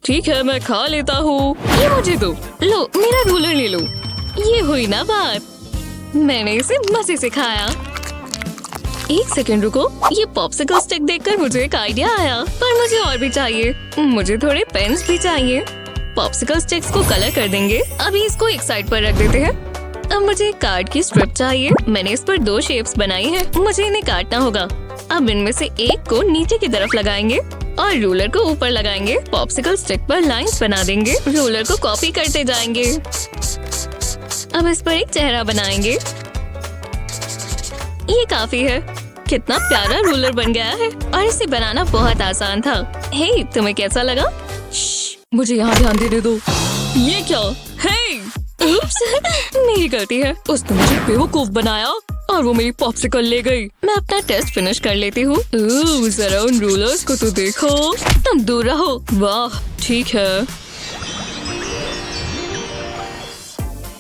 ठीक है, मैं खा लेता हूँ। ये मुझे दो। लो, मेरा रूलर ले लो। ये हुई ना बात। मैंने इसे मजे से खाया। एक सेकंड रुको, ये पॉप्सिकल स्टिक देखकर मुझे एक आइडिया आया, पर मुझे और भी चाहिए। मुझे थोड़े पेन्स भी चाहिए। पॉप्सिकल स्टिक्स को कलर कर देंगे। अभी इसको एक साइड पर रख देते हैं। अब मुझे एक कार्ड की स्ट्रिप चाहिए। मैंने इस पर 2 शेप्स बनाई हैं। मुझे इन्हें काटना होगा। अब इनमें से एक को नीचे की तरफ लगाएंगे और रूलर को ऊपर लगाएंगे। पॉप्सिकल स्टिक पर लाइंस बना देंगे। रूलर को कॉपी करते जाएंगे। अब इस पर एक चेहरा बनाएंगे। ये काफी है। कितना प्यारा रूलर बन गया है और इसे बनाना बहुत आसान था। हे, तुम्हें कैसा लगा? मुझे यहाँ ध्यान देने दो। ये क्या? हे! उप्स, मेरी गलती है। उसने मुझे बेवकूफ बनाया और वो मेरी पॉप्सिकल ले गई। मैं अपना टेस्ट फिनिश कर लेती हूँ। जरा उन रूलर्स को तो देखो। तुम दूर रहो। वाह, ठीक है।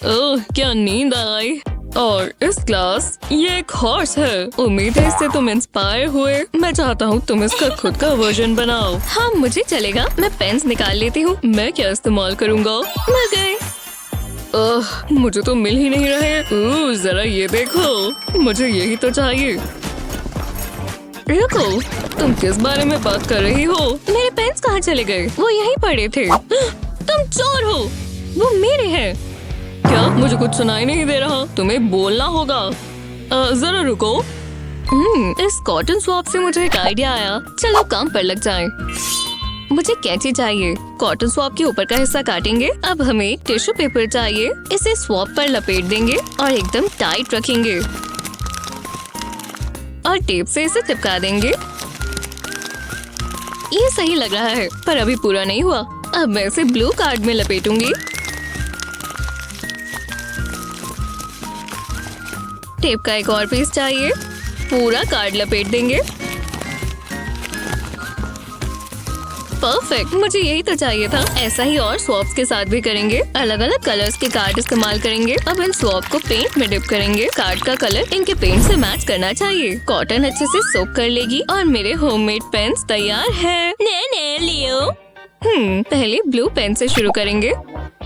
ओह, क्या नींद आई। और इस क्लास ये एक हॉर्स है। उम्मीद है इससे तुम इंस्पायर हुए। मैं चाहता हूँ तुम इसका खुद का वर्जन बनाओ। हाँ, मुझे चलेगा। मैं पेन्स निकाल लेती हूँ। मैं क्या इस्तेमाल करूँगा? मर गए। मुझे तो मिल ही नहीं रहे। जरा ये देखो, मुझे यही तो चाहिए। रुको, तुम किस बारे में बात कर रही हो? मेरे पेन्स कहाँ चले गए? वो यहीं पड़े थे। तुम चोर हो। वो मेरे हैं। क्या? मुझे कुछ सुनाई नहीं दे रहा। तुम्हें बोलना होगा। जरा रुको। इस कॉटन स्वैप से मुझे एक आइडिया आया। चलो काम पर लग जाएं। मुझे कैंची चाहिए। कॉटन स्वैप के ऊपर का हिस्सा काटेंगे। अब हमें टिश्यू पेपर चाहिए। इसे स्वैप पर लपेट देंगे और एकदम टाइट रखेंगे और टेप से इसे चिपका देंगे। ये सही लग रहा है, पर अभी पूरा नहीं हुआ। अब मैं इसे ब्लू कार्ड में लपेटूंगी। टेप का एक और पीस चाहिए। पूरा कार्ड लपेट देंगे। परफेक्ट, मुझे यही तो चाहिए था। ऐसा ही और स्वैप्स के साथ भी करेंगे। अलग अलग कलर्स के कार्ड इस्तेमाल करेंगे। अब इन स्वैप को पेंट में डिप करेंगे। कार्ड का कलर इनके पेंट से मैच करना चाहिए। कॉटन अच्छे से सोक कर लेगी और मेरे होममेड पेन्स तैयार है। ने लियो। पहले ब्लू पेन से शुरू करेंगे।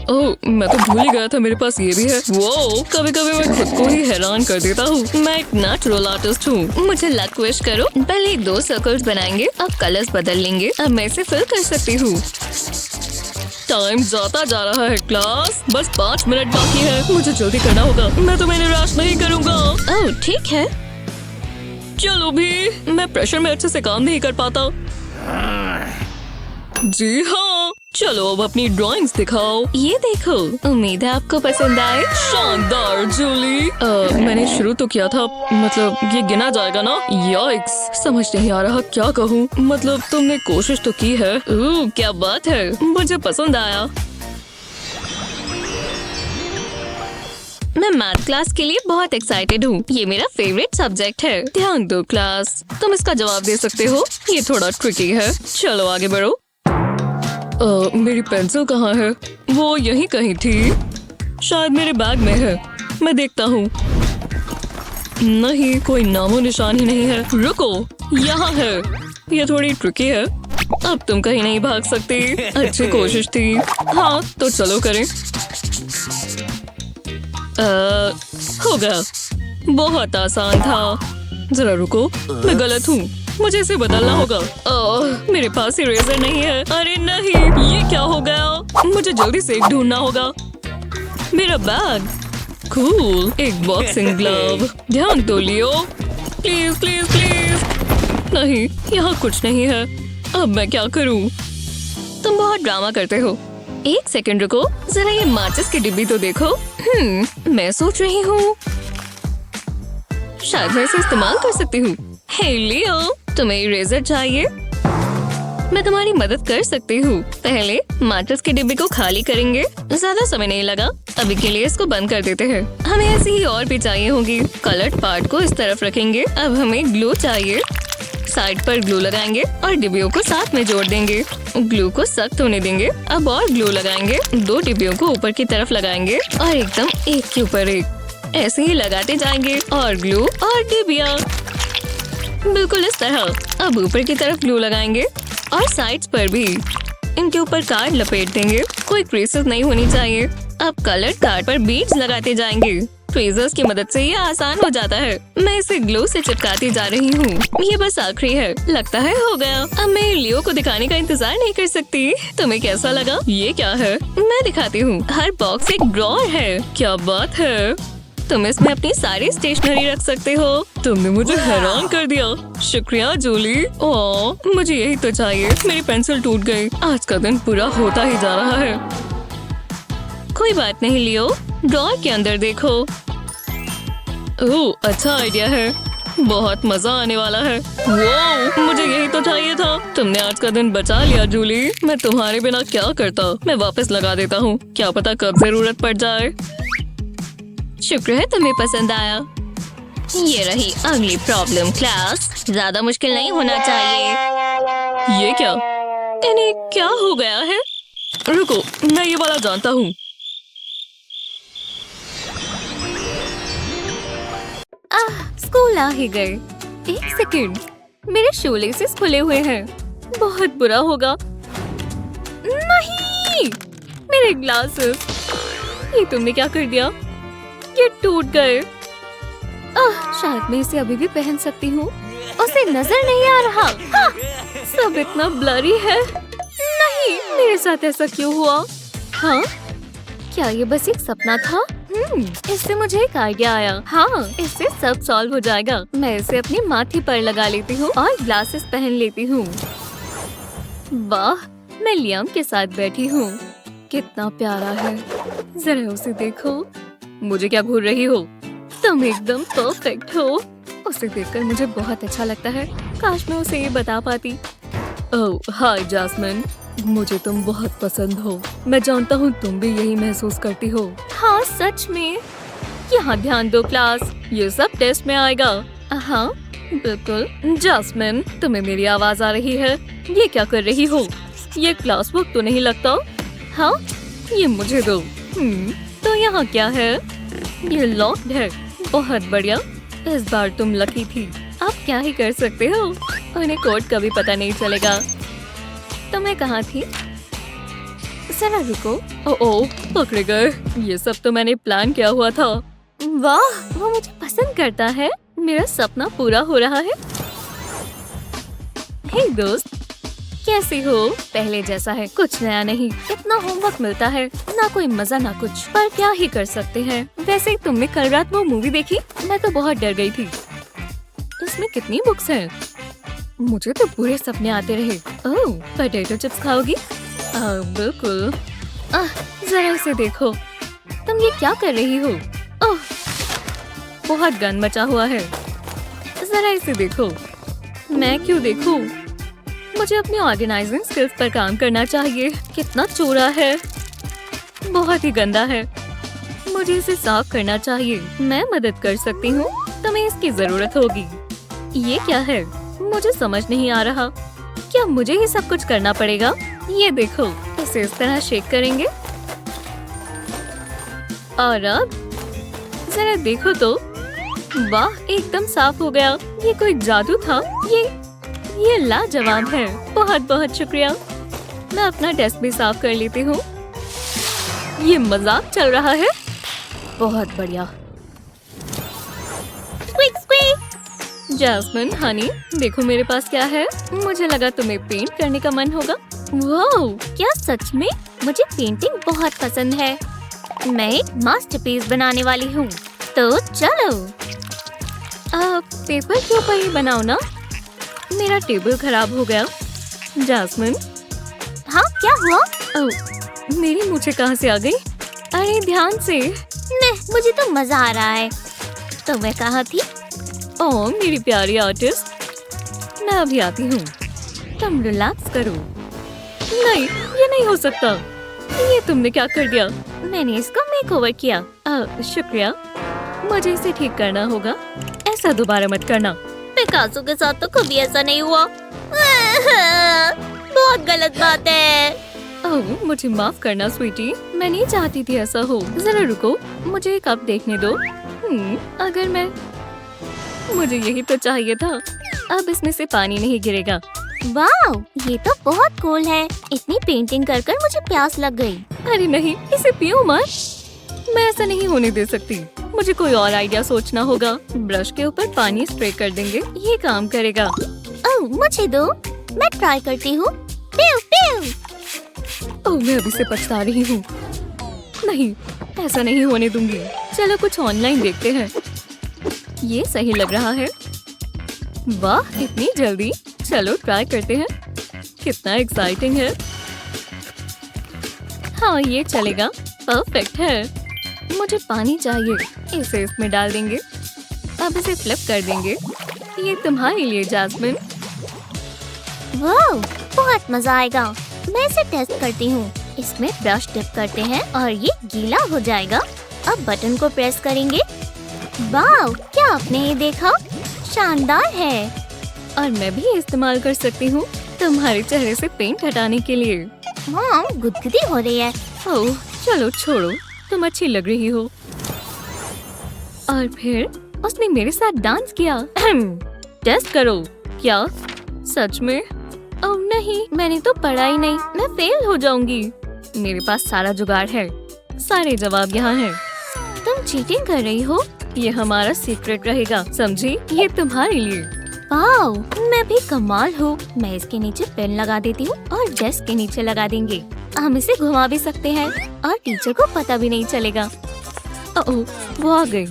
ओह, मैं तो भूल ही गया था मेरे पास ये भी है। वो कभी कभी मैं खुद को ही हैरान कर देता हूँ। मैं एक नेचुरल आर्टिस्ट हूँ। मुझे लक विश करो। पहले 2 सर्कल्स बनाएंगे। अब कलर्स बदल लेंगे। अब मैं इसे फिल कर सकती हूँ। टाइम जाता जा रहा है क्लास। बस 5 मिनट बाकी है। मुझे जल्दी करना होगा। मैं तुम्हें निराश नहीं करूँगा। ओह, ठीक है। चलो भी, मैं प्रेशर में अच्छे से काम नहीं कर पाता। जी हाँ, चलो अब अपनी ड्राइंग्स दिखाओ। ये देखो, उम्मीद है आपको पसंद आए। शानदार जूली। मैंने शुरू तो किया था, मतलब ये गिना जाएगा ना? याइक्स, समझ नहीं आ रहा क्या कहूँ। मतलब तुमने कोशिश तो की है। क्या बात है, मुझे पसंद आया। मैं मैथ क्लास के लिए बहुत एक्साइटेड हूँ। ये मेरा फेवरेट सब्जेक्ट है। ध्यान दो क्लास, तुम इसका जवाब दे सकते हो। ये थोड़ा ट्रिकी है। चलो आगे बढ़ो। मेरी पेंसिल कहाँ है? वो यहीं कहीं थी। शायद मेरे बैग में है। मैं देखता हूँ। नहीं, कोई नामो निशान ही नहीं है। रुको, यहाँ है। ये थोड़ी ट्रिकी है। अब तुम कहीं नहीं भाग सकती। अच्छी कोशिश थी। हाँ, तो चलो करें। हो गया। बहुत आसान था। जरा रुको, मैं गलत हूँ। मुझे इसे बदलना होगा। मेरे पास इरेजर नहीं है। अरे नहीं, ये क्या हो गया? मुझे जल्दी से एक ढूंढना होगा। मेरा बैग। कूल, एक बॉक्सिंग ग्लव। ध्यान तो लियो। Please please please. नहीं, यहाँ कुछ नहीं है। अब मैं क्या करूँ? तुम बहुत ड्रामा करते हो। एक सेकंड रुको, जरा ये माचिस की डिब्बी तो देखो। मैं सोच रही हूँ शायद मैं इसे इस्तेमाल कर सकती हूँ। हे लियो, तुम्हें इरेजर चाहिए? मैं तुम्हारी मदद कर सकती हूँ। पहले माचिस की डिब्बी को खाली करेंगे। ज्यादा समय नहीं लगा। अभी के लिए इसको बंद कर देते हैं। हमें ऐसी ही और भी चाहिए होगी। कलर्ड पार्ट को इस तरफ रखेंगे। अब हमें ग्लू चाहिए। साइड पर ग्लू लगाएंगे और डिब्बियों को साथ में जोड़ देंगे। ग्लू को सख्त होने देंगे। अब और ग्लू लगाएंगे। 2 डिब्बियों को ऊपर की तरफ लगाएंगे और एकदम एक के ऊपर एक ऐसे ही लगाते जाएंगे। और ग्लू और डिब्बियाँ बिल्कुल इस तरह। अब ऊपर की तरफ ग्लू लगाएंगे और साइड्स पर भी। इनके ऊपर कार्ड लपेट देंगे। कोई क्रीसेस नहीं होनी चाहिए। अब कलर कार्ड पर बीड्स लगाते जाएंगे। ट्वीजर्स की मदद से ये आसान हो जाता है। मैं इसे ग्लू से चिपकाती जा रही हूँ। ये बस आखिरी है। लगता है हो गया। अब मैं लियो को दिखाने का इंतजार नहीं कर सकती। तुम्हें कैसा लगा? ये क्या है? मैं दिखाती हूँ। हर बॉक्स एक ड्रॉअर है। क्या बात है! तुम इसमें अपनी सारी स्टेशनरी रख सकते हो। तुमने मुझे हैरान कर दिया। शुक्रिया जूली। ओह, मुझे यही तो चाहिए। मेरी पेंसिल टूट गई। आज का दिन पूरा होता ही जा रहा है। कोई बात नहीं लियो, ड्रॉअर के अंदर देखो। ओह, अच्छा आइडिया है। बहुत मजा आने वाला है। वो मुझे यही तो चाहिए था। तुमने आज का दिन बचा लिया जूली। मैं तुम्हारे बिना क्या करता। मैं वापस लगा देता हूँ। क्या पता कब जरूरत पड़ जाए। शुक्र है तुम्हें पसंद आया। ये रही अगली प्रॉब्लम क्लास। ज्यादा मुश्किल नहीं होना चाहिए। ये क्या? इन्हें क्या हो गया है? रुको, मैं ये वाला जानता हूँ। स्कूल आ ही गए। एक सेकंड, मेरे शोलेसेस खुले हुए हैं। बहुत बुरा होगा। नहीं, मेरे ग्लासेस। ये तुमने क्या कर दिया? ये टूट गए। शायद मैं इसे अभी भी पहन सकती हूँ। उसे नजर नहीं आ रहा। सब इतना ब्लरी है। नहीं, मेरे साथ ऐसा क्यों हुआ? हाँ, क्या ये बस एक सपना था? इससे मुझे एक आइडिया आया। हाँ, इससे सब सॉल्व हो जाएगा। मैं इसे अपनी माथे पर लगा लेती हूँ और ग्लासेस पहन लेती हूँ। वाह, मैं लियाम के साथ बैठी हूँ। कितना प्यारा है। जरा उसे देखो। मुझे क्या घूर रही हो? तुम एकदम परफेक्ट हो। उसे देखकर मुझे बहुत अच्छा लगता है। काश मैं उसे ये बता पाती। ओह हाय जैस्मिन, मुझे तुम बहुत पसंद हो। मैं जानता हूँ तुम भी यही महसूस करती हो। हाँ सच में। यहाँ ध्यान दो क्लास, ये सब टेस्ट में आएगा। हाँ बिल्कुल। जैस्मिन, तुम्हें मेरी आवाज आ रही है? ये क्या कर रही हो? ये क्लास बुक तो नहीं लगता? हाँ, ये मुझे दो। तो यहाँ क्या है? ये लॉक्ड है। बहुत बढ़िया, इस बार तुम लकी थी। आप क्या ही कर सकते हो, उन्हें कोड का भी पता नहीं चलेगा। तो मैं कहाँ थी? जरा रुको। ओह, पकड़े गए। ये सब तो मैंने प्लान किया हुआ था। वाह, वो मुझे पसंद करता है। मेरा सपना पूरा हो रहा है। हे दोस्त, कैसी हो? पहले जैसा है, कुछ नया नहीं। इतना होमवर्क मिलता है, ना कोई मजा ना कुछ। पर क्या ही कर सकते हैं। वैसे तुमने कल रात वो मूवी देखी? मैं तो बहुत डर गई थी। इसमें कितनी बुक्स हैं? मुझे तो पूरे सपने आते रहे। ओह, पोटैटो चिप्स खाओगी? बिल्कुल। जरा इसे देखो। तुम ये क्या कर रही हो? ओह, बहुत गंद मचा हुआ है। जरा इसे देखो। मैं क्यों देखूं? मुझे अपनी ऑर्गेनाइजिंग स्किल्स पर काम करना चाहिए। कितना चूरा है, बहुत ही गंदा है। मुझे इसे साफ करना चाहिए। मैं मदद कर सकती हूँ, तुम्हें इसकी जरूरत होगी। ये क्या है? मुझे समझ नहीं आ रहा। क्या मुझे ही सब कुछ करना पड़ेगा? ये देखो, इसे इस तरह शेक करेंगे और अब जरा देखो तो। वाह, एकदम साफ हो गया। ये कोई जादू था। ये लाजवाब है। बहुत बहुत शुक्रिया। मैं अपना डेस्क भी साफ कर लेती हूँ। ये मजाक चल रहा है। बहुत बढ़िया। Squeak squeak. जैस्मिन हनी, देखो मेरे पास क्या है। मुझे लगा तुम्हें पेंट करने का मन होगा। वाह, क्या सच में? मुझे पेंटिंग बहुत पसंद है। मैं एक मास्टरपीस बनाने वाली हूँ। तो चलो, पेपर के ऊपर ही बनाओ ना। मेरा टेबल खराब हो गया। जैस्मिन। हाँ, क्या हुआ? ओह, मेरी मूछें कहाँ से आ गई? अरे ध्यान से। नहीं, मुझे तो मजा आ रहा है। तो मैं कहाँ थी? ओह मेरी प्यारी आर्टिस्ट, मैं अभी आती हूँ। तुम रिलैक्स करो। नहीं, ये नहीं हो सकता। ये तुमने क्या कर दिया? मैंने इसको मेकओवर किया। शुक्रिया। मुझे इसे ठीक करना होगा। ऐसा दोबारा मत करना। पिकासो के साथ तो कभी ऐसा नहीं हुआ। बहुत गलत बात है। ओह, मुझे माफ करना स्वीटी। मैं नहीं चाहती थी ऐसा हो। जरा रुको, मुझे एक कप देखने दो। अगर मैं, मुझे यही तो चाहिए था। अब इसमें से पानी नहीं गिरेगा। वाह, ये तो बहुत कूल है। इतनी पेंटिंग कर कर मुझे प्यास लग गई। अरे नहीं, इसे पियो मत। मैं ऐसा नहीं होने दे सकती। मुझे कोई और आइडिया सोचना होगा। ब्रश के ऊपर पानी स्प्रे कर देंगे, ये काम करेगा। ओह मुझे दो, मैं ट्राई करती हूँ। प्यू प्यू। ओह मैं अभी से पछता रही हूँ। नहीं, ऐसा नहीं होने दूंगी। चलो कुछ ऑनलाइन देखते हैं। ये सही लग रहा है। वाह इतनी जल्दी। चलो ट्राई करते हैं। कितना एक्साइटिंग है। हाँ ये चलेगा, परफेक्ट है। मुझे पानी चाहिए, इसे इसमें डाल देंगे। अब इसे फ्लिप कर देंगे। ये तुम्हारे लिए जैस्मिन। वाह बहुत मजा आएगा। मैं इसे टेस्ट करती हूँ। इसमें ब्रश डिप करते हैं और ये गीला हो जाएगा। अब बटन को प्रेस करेंगे। वाह क्या आपने ये देखा, शानदार है। और मैं भी इस्तेमाल कर सकती हूँ तुम्हारे चेहरे से पेंट हटाने के लिए। हाँ गुदगुदी हो रही है। ओह चलो छोड़ो, तुम अच्छी लग रही हो। और फिर उसने मेरे साथ डांस किया। टेस्ट करो। क्या सच में? ओह नहीं, मैंने तो पढ़ा ही नहीं, मैं फेल हो जाऊंगी। मेरे पास सारा जुगाड़ है, सारे जवाब यहाँ हैं। तुम चीटिंग कर रही हो, ये हमारा सीक्रेट रहेगा, समझी? ये तुम्हारे लिए। वाओ मैं भी कमाल हूँ। मैं इसके नीचे पेन लगा देती हूँ और डेस्क के नीचे लगा देंगे। हम इसे घुमा भी सकते हैं और टीचर को पता भी नहीं चलेगा। ओह वो आ गई।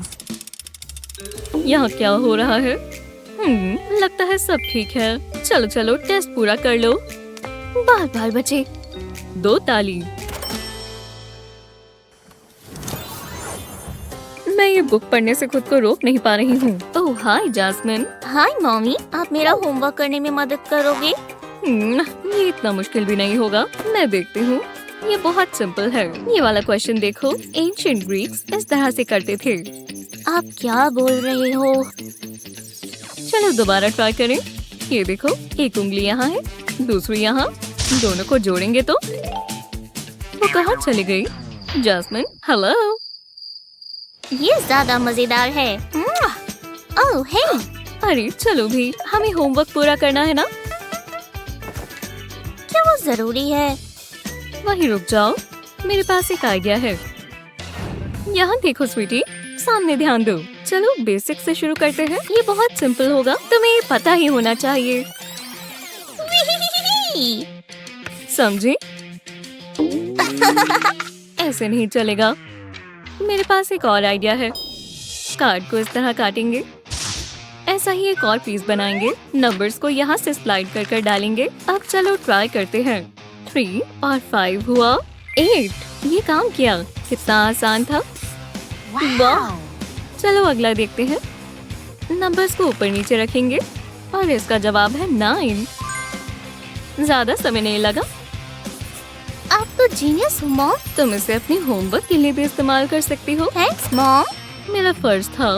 यहाँ क्या हो रहा है? लगता है सब ठीक है। चलो चलो टेस्ट पूरा कर लो। बार बार बचे। 2 ताली। मैं ये बुक पढ़ने से खुद को रोक नहीं पा रही हूँ। ओह हाय जैस्मिन। हाय मम्मी, आप मेरा होमवर्क करने में मदद करोगे? ये इतना मुश्किल भी नहीं होगा, मैं देखती हूँ। ये बहुत सिंपल है। ये वाला क्वेश्चन देखो। एंशिएंट ग्रीक्स इस तरह से करते थे। आप क्या बोल रहे हो? चलो दोबारा ट्राई करें। ये देखो, एक उंगली यहाँ है, दूसरी यहाँ। दोनों को जोड़ेंगे तो वो कहाँ चली गई? Jasmine hello. ये ज्यादा मजेदार है। ओह हे। अरे चलो भी, हमें होमवर्क पूरा करना है ना। क्या वो जरूरी है? वहीं रुक जाओ, मेरे पास एक आइडिया है। यहाँ देखो स्वीटी, सामने ध्यान दो। चलो बेसिक से शुरू करते हैं। ये बहुत सिंपल होगा, तुम्हें ये पता ही होना चाहिए, समझी? ऐसे नहीं चलेगा। मेरे पास एक और आइडिया है। कार्ड को इस तरह काटेंगे, ऐसा ही एक और पीस बनाएंगे। नंबर्स को यहाँ से स्लाइड कर कर डालेंगे। अब चलो ट्राई करते हैं। 3 और 5 हुआ 8। ये काम किया, कितना आसान था। वाह। चलो अगला देखते हैं। नंबर्स को ऊपर नीचे रखेंगे और इसका जवाब है 9। ज्यादा समय नहीं लगा। आप तो जीनियस हो मॉम। तुम इसे अपने होमवर्क के लिए भी इस्तेमाल कर सकती हो। Thanks mom. मेरा फर्ज था।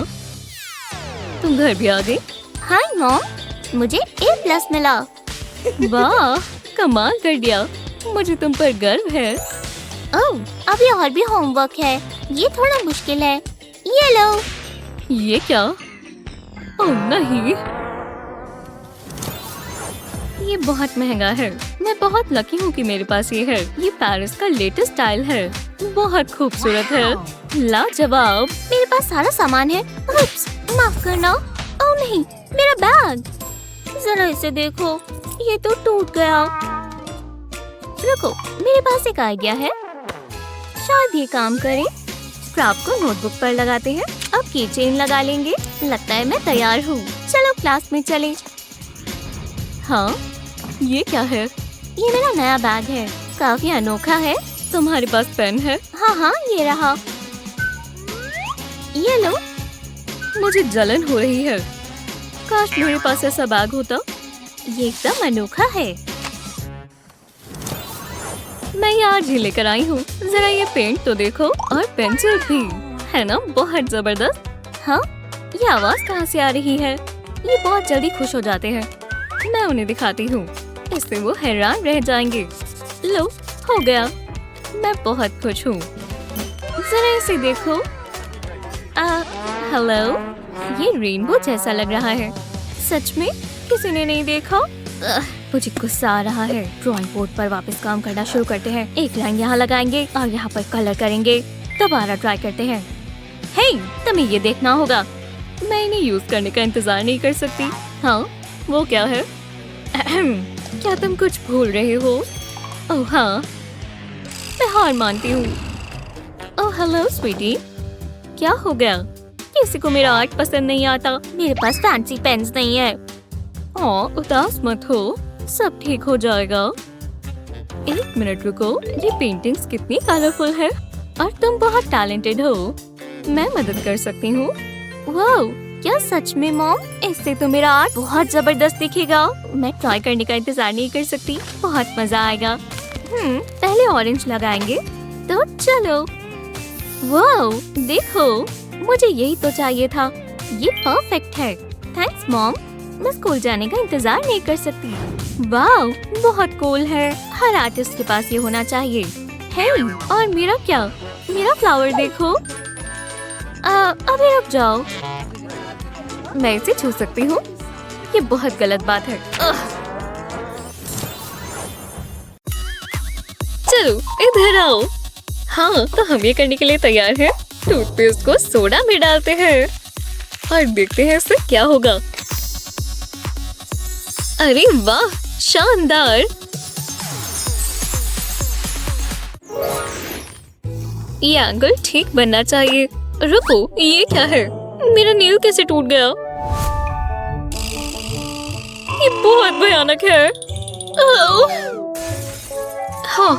तुम घर भी आ गई। हाय मॉम, मुझे A+ मिला। वाह कमाल कर दिया, मुझे तुम पर गर्व है। ओह अभी और भी होमवर्क है, ये थोड़ा मुश्किल है। ये लो। ये क्या? ओह नहीं, ये बहुत महंगा है। मैं बहुत लकी हूँ कि मेरे पास ये है। ये पेरिस का लेटेस्ट स्टाइल है, बहुत खूबसूरत है, लाजवाब। मेरे पास सारा सामान है। उप्स, माफ करना। ओह नहीं, मेरा बैग। जरा इसे देखो, ये तो टूट गया। रुको, मेरे पास एक आइडिया है, शायद ये काम करे। स्क्रैप को नोटबुक पर लगाते हैं। अब की चेन लगा लेंगे। लगता है मैं तैयार हूँ। चलो क्लास में चले। हाँ ये क्या है? ये मेरा नया बैग है, काफी अनोखा है। तुम्हारे पास पेन है? हाँ हाँ ये रहा। ये लो। मुझे जलन हो रही है, काश मेरे पास ऐसा बैग होता। ये एकदम अनोखा है। मैं ये आज ही लेकर आई हूँ। जरा ये पेंट तो देखो, और पेंसिल भी है ना, बहुत जबरदस्त। हाँ ये आवाज कहाँ से आ रही है? ये बहुत जल्दी खुश हो जाते हैं। मैं उन्हें दिखाती हूँ, इससे वो हैरान रह जाएंगे। लो हो गया, मैं बहुत खुश हूँ। जरा इसे देखो। हेलो, ये रेनबो जैसा लग रहा है। सच में किसी ने नहीं देखा? मुझे गुस्सा आ रहा है। ड्राइंग बोर्ड पर वापस काम करना शुरू करते हैं। एक लाइन यहाँ लगाएंगे और यहाँ पर कलर करेंगे। दोबारा ट्राई करते हैं। हे, तुम्हें ये देखना होगा। मैं इन्हें यूज करने का इंतजार नहीं कर सकती। हाँ, वो क्या है? क्या तुम कुछ भूल रहे हो? ओह हाँ, मैं हार मानती हूँ। ओह हेलो स्वीटी, क्या हो गया? किसी को मेरा आर्ट पसंद नहीं आता। मेरे पास फैंसी पेन्स नहीं है। उदास मत हो, सब ठीक हो जाएगा। एक मिनट रुको, ये पेंटिंग्स कितनी कलरफुल है और तुम बहुत टैलेंटेड हो। मैं मदद कर सकती हूँ। वाओ, क्या सच में मॉम? इससे तो मेरा आर्ट बहुत जबरदस्त दिखेगा। मैं ट्राई करने का इंतजार नहीं कर सकती। बहुत मजा आएगा। पहले ऑरेंज लगाएंगे, तो चलो। वाओ, देखो, मुझे यही तो चाहिए था। ये परफेक्ट है। Thanks mom. मैं स्कूल जाने का इंतजार नहीं कर सकती। वाओ, बहुत कूल है। हर आर्टिस्ट के पास ये होना चाहिए। हे, और मेरा क्या? मेरा फ्लावर देखो। अभी रुक जाओ। मैं इसे छू सकती हूँ? ये बहुत गलत बात है। चलो इधर आओ। हाँ, तो हम ये करने के लिए तैयार हैं। टूथपेस्ट को सोडा में डालते हैं और देखते हैं इससे क्या होगा। अरे वाह, शानदार। ये एंगल ठीक बनना चाहिए। रुको, ये क्या है? मेरा नेल कैसे टूट गया? ये बहुत भयानक है। हाँ,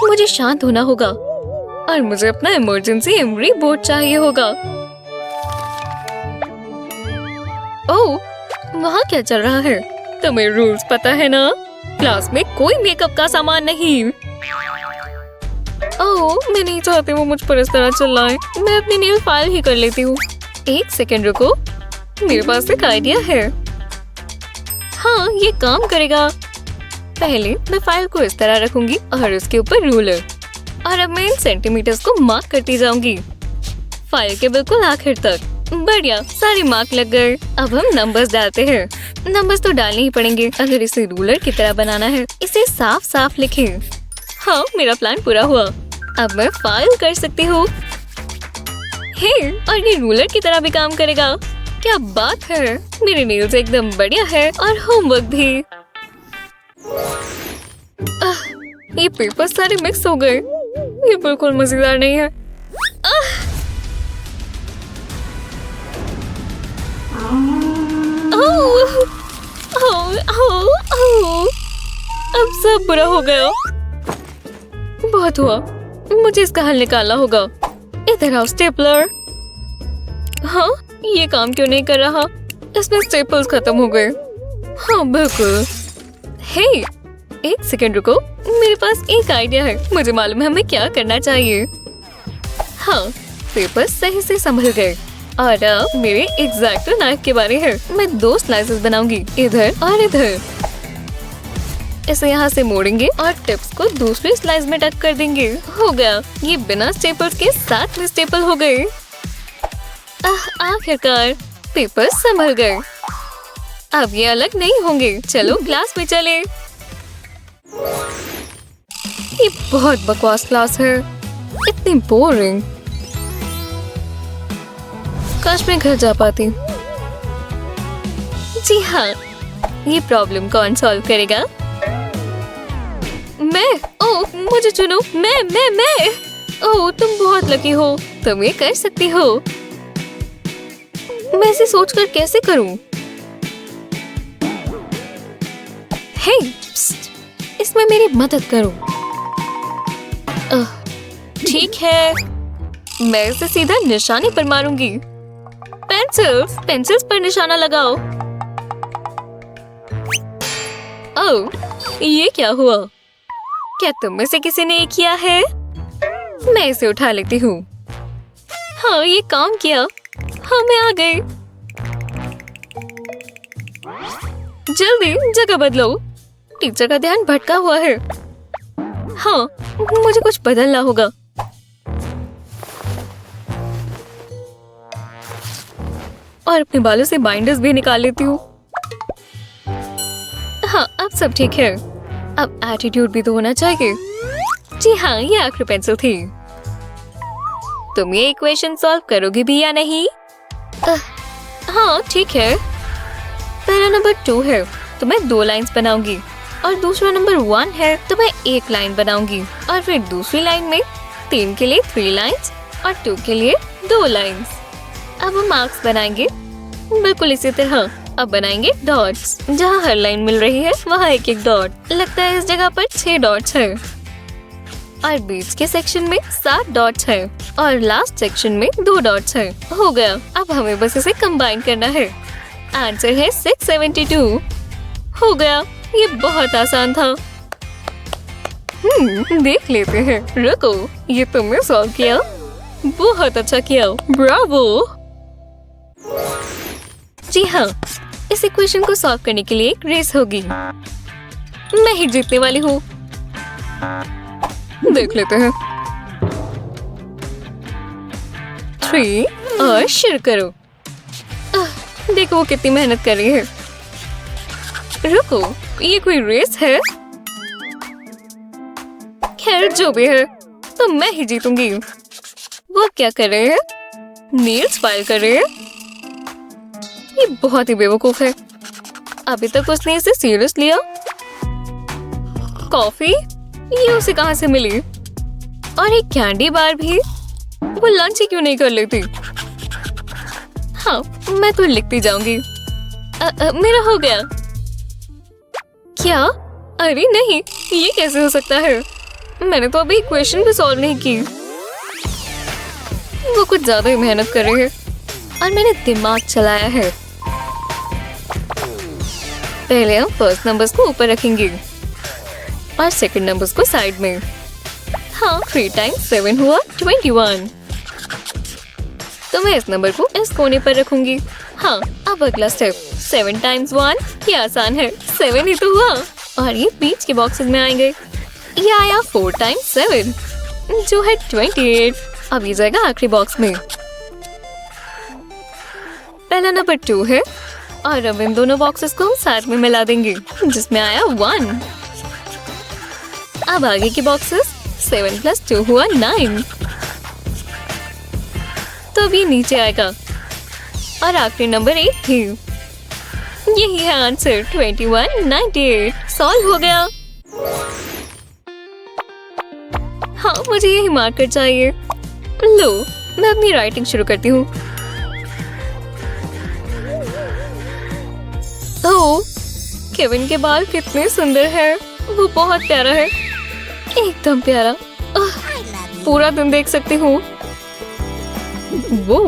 मुझे शांत होना होगा और मुझे अपना इमरजेंसी एमरी बोर्ड चाहिए होगा। ओह, वहाँ क्या चल रहा है? तुम्हें रूल्स पता है ना? क्लास में कोई मेकअप का सामान नहीं। ओह, मैं नहीं चाहती वो मुझ पर इस तरह चिल्लाए। मैं अपनी नेल फाइल ही कर लेती हूँ। एक सेकंड रुको, मेरे पास एक आइडिया है। हाँ, ये काम करेगा। पहले मैं फाइल को इस तरह रखूंगी और उसके ऊपर रूलर, और अब मैं इन सेंटीमीटर्स को मार्क करती जाऊंगी फाइल के बिल्कुल आखिर तक। बढ़िया, सारे मार्क लग गए। अब हम नंबर्स डालते हैं। नंबर्स तो डालने ही पड़ेंगे अगर इसे रूलर की तरह बनाना है। इसे साफ साफ लिखें। हाँ, मेरा प्लान पूरा हुआ। अब मैं फाइल कर सकती हूँ। हे, और ये रूलर की तरह भी काम करेगा। क्या बात है, मेरे नेल्स एकदम बढ़िया है और होमवर्क भी। ये पेपर सारे मिक्स हो गए। ये बिल्कुल मजेदार नहीं है। अब सब बुरा हो गया। बहुत हुआ, मुझे इसका हल निकालना होगा। इधर आओ स्टेपलर। हाँ, ये काम क्यों नहीं कर रहा? इसमें स्टेपल्स खत्म हो गए। हाँ बिल्कुल। हे, एक सेकंड रुको, मेरे पास एक आइडिया है। मुझे मालूम है हमें क्या करना चाहिए। हाँ, पेपर सही से संभल गए और अब मेरे एग्जैक्टो नाइफ के बारे है। मैं 2 स्लाइसेस बनाऊंगी, इधर और इधर। इसे यहाँ से मोड़ेंगे और टिप्स को दूसरे स्लाइस में टक कर देंगे। हो गया, ये बिना स्टेपल्स के साथ में स्टेपल हो गए। आखिरकार पेपर संभल गए। अब ये अलग नहीं होंगे। चलो क्लास में चले। ये बहुत बकवास क्लास है, इतनी बोरिंग। काश मैं घर जा पाती। जी हाँ, ये प्रॉब्लम कौन सॉल्व करेगा? मैं। ओह, मुझे चुनो। मैं। ओह, तुम बहुत लकी हो, तुम ये कर सकती हो। मैं इसे सोचकर कैसे करूं? हे, इसमें मेरी मदद करो। ठीक है, मैं इसे सीधा निशाने पर मारूंगी। पेंसिल्स पर निशाना लगाओ। ओह, ये क्या हुआ? क्या तुम में से किसी ने ये किया है? मैं इसे उठा लेती हूँ। हाँ, ये काम किया। हाँ, मैं आ गई। जल्दी जगह बदलो, टीचर का ध्यान भटका हुआ है। हाँ, मुझे कुछ बदलना होगा। और अपने बालों से बाइंडर्स भी निकाल लेती हूँ। हाँ, अब सब ठीक है। अब एटीट्यूड भी तो होना चाहिए। जी हाँ, ये आखिरी पेंसिल थी। तुम ये इक्वेशन सॉल्व करोगी भी या नहीं? हाँ ठीक है। पहला नंबर 2 है तो मैं 2 लाइंस बनाऊंगी और दूसरा नंबर 1 है तो मैं 1 लाइन बनाऊंगी और फिर दूसरी लाइन में 3 के लिए 3 लाइंस और 2 के लिए 2 लाइंस। अब हम मार्क्स बनाएंगे बिल्कुल इसी तरह। अब बनाएंगे डॉट्स। जहाँ हर लाइन मिल रही है वहाँ एक एक डॉट। लगता है इस जगह पर 6 डॉट्स है और बीच के सेक्शन में 7 डॉट्स है और लास्ट सेक्शन में 2 डॉट्स है। हो गया। अब हमें बस इसे कंबाइन करना है। आंसर है 672। हो गया। ये बहुत आसान था। देख लेते हैं। रुको, ये तुमने सॉल्व किया। बहुत अच्छा किया, ब्रावो। जी हाँ, इस इक्वेशन को सॉल्व करने के लिए एक रेस होगी। मैं ही जीतने वाली हूँ। देख लेते हैं। 3 और शुरू करो। देखो वो कितनी मेहनत कर रही है। रुको, ये कोई रेस है? खैर जो भी है, तो मैं ही जीतूंगी। वो क्या कर रहे हैं? नेल्स फाइल कर रहे हैं। ये बहुत ही बेवकूफ है। अभी तक उसने इसे सीरियस लिया। कॉफी ये उसे कहाँ से मिली? और एक कैंडी बार भी। वो लंच ही क्यों नहीं कर लेती? हाँ, मैं तो लिखती जाऊंगी। मेरा हो गया। क्या? अरे नहीं, ये कैसे हो सकता है? मैंने तो अभी इक्वेशन भी सॉल्व नहीं की। वो कुछ ज्यादा ही मेहनत कर रहे हैं और मैंने दिमाग चलाया है। पहले हम फर्स्ट नंबर्स को ऊपर रखेंगे और सेकंड नंबर्स को साइड में। हाँ, 3 टाइम्स 7 हुआ 21। तो मैं इस नंबर को इस कोने पर रखूंगी। हाँ, अब अगला स्टेप 7 टाइम्स 1। ये आसान है, 7 ही तो हुआ। और ये बीच के बॉक्सेस में आएंगे। ये आया 4 टाइम्स 7 जो है 28। अब ये जाएगा आखिरी बॉक्स में। पहला नंबर 2 है और अब इन दोनों बॉक्सेस को हम साथ में मिला देंगे जिसमें आया 1। अब आगे के बॉक्सेस 7 + 2 हुआ 9। तो अब ये नीचे आएगा और आखिरी नंबर 8 थी। यही है आंसर 2198। सॉल्व हो गया। हाँ, मुझे यही मार्कर चाहिए। लो, मैं अपनी राइटिंग शुरू करती हूँ। ओह, केविन के बाल कितने सुंदर हैं। वो बहुत प्यारा है, एकदम प्यारा। पूरा दिन देख सकती हूँ। वो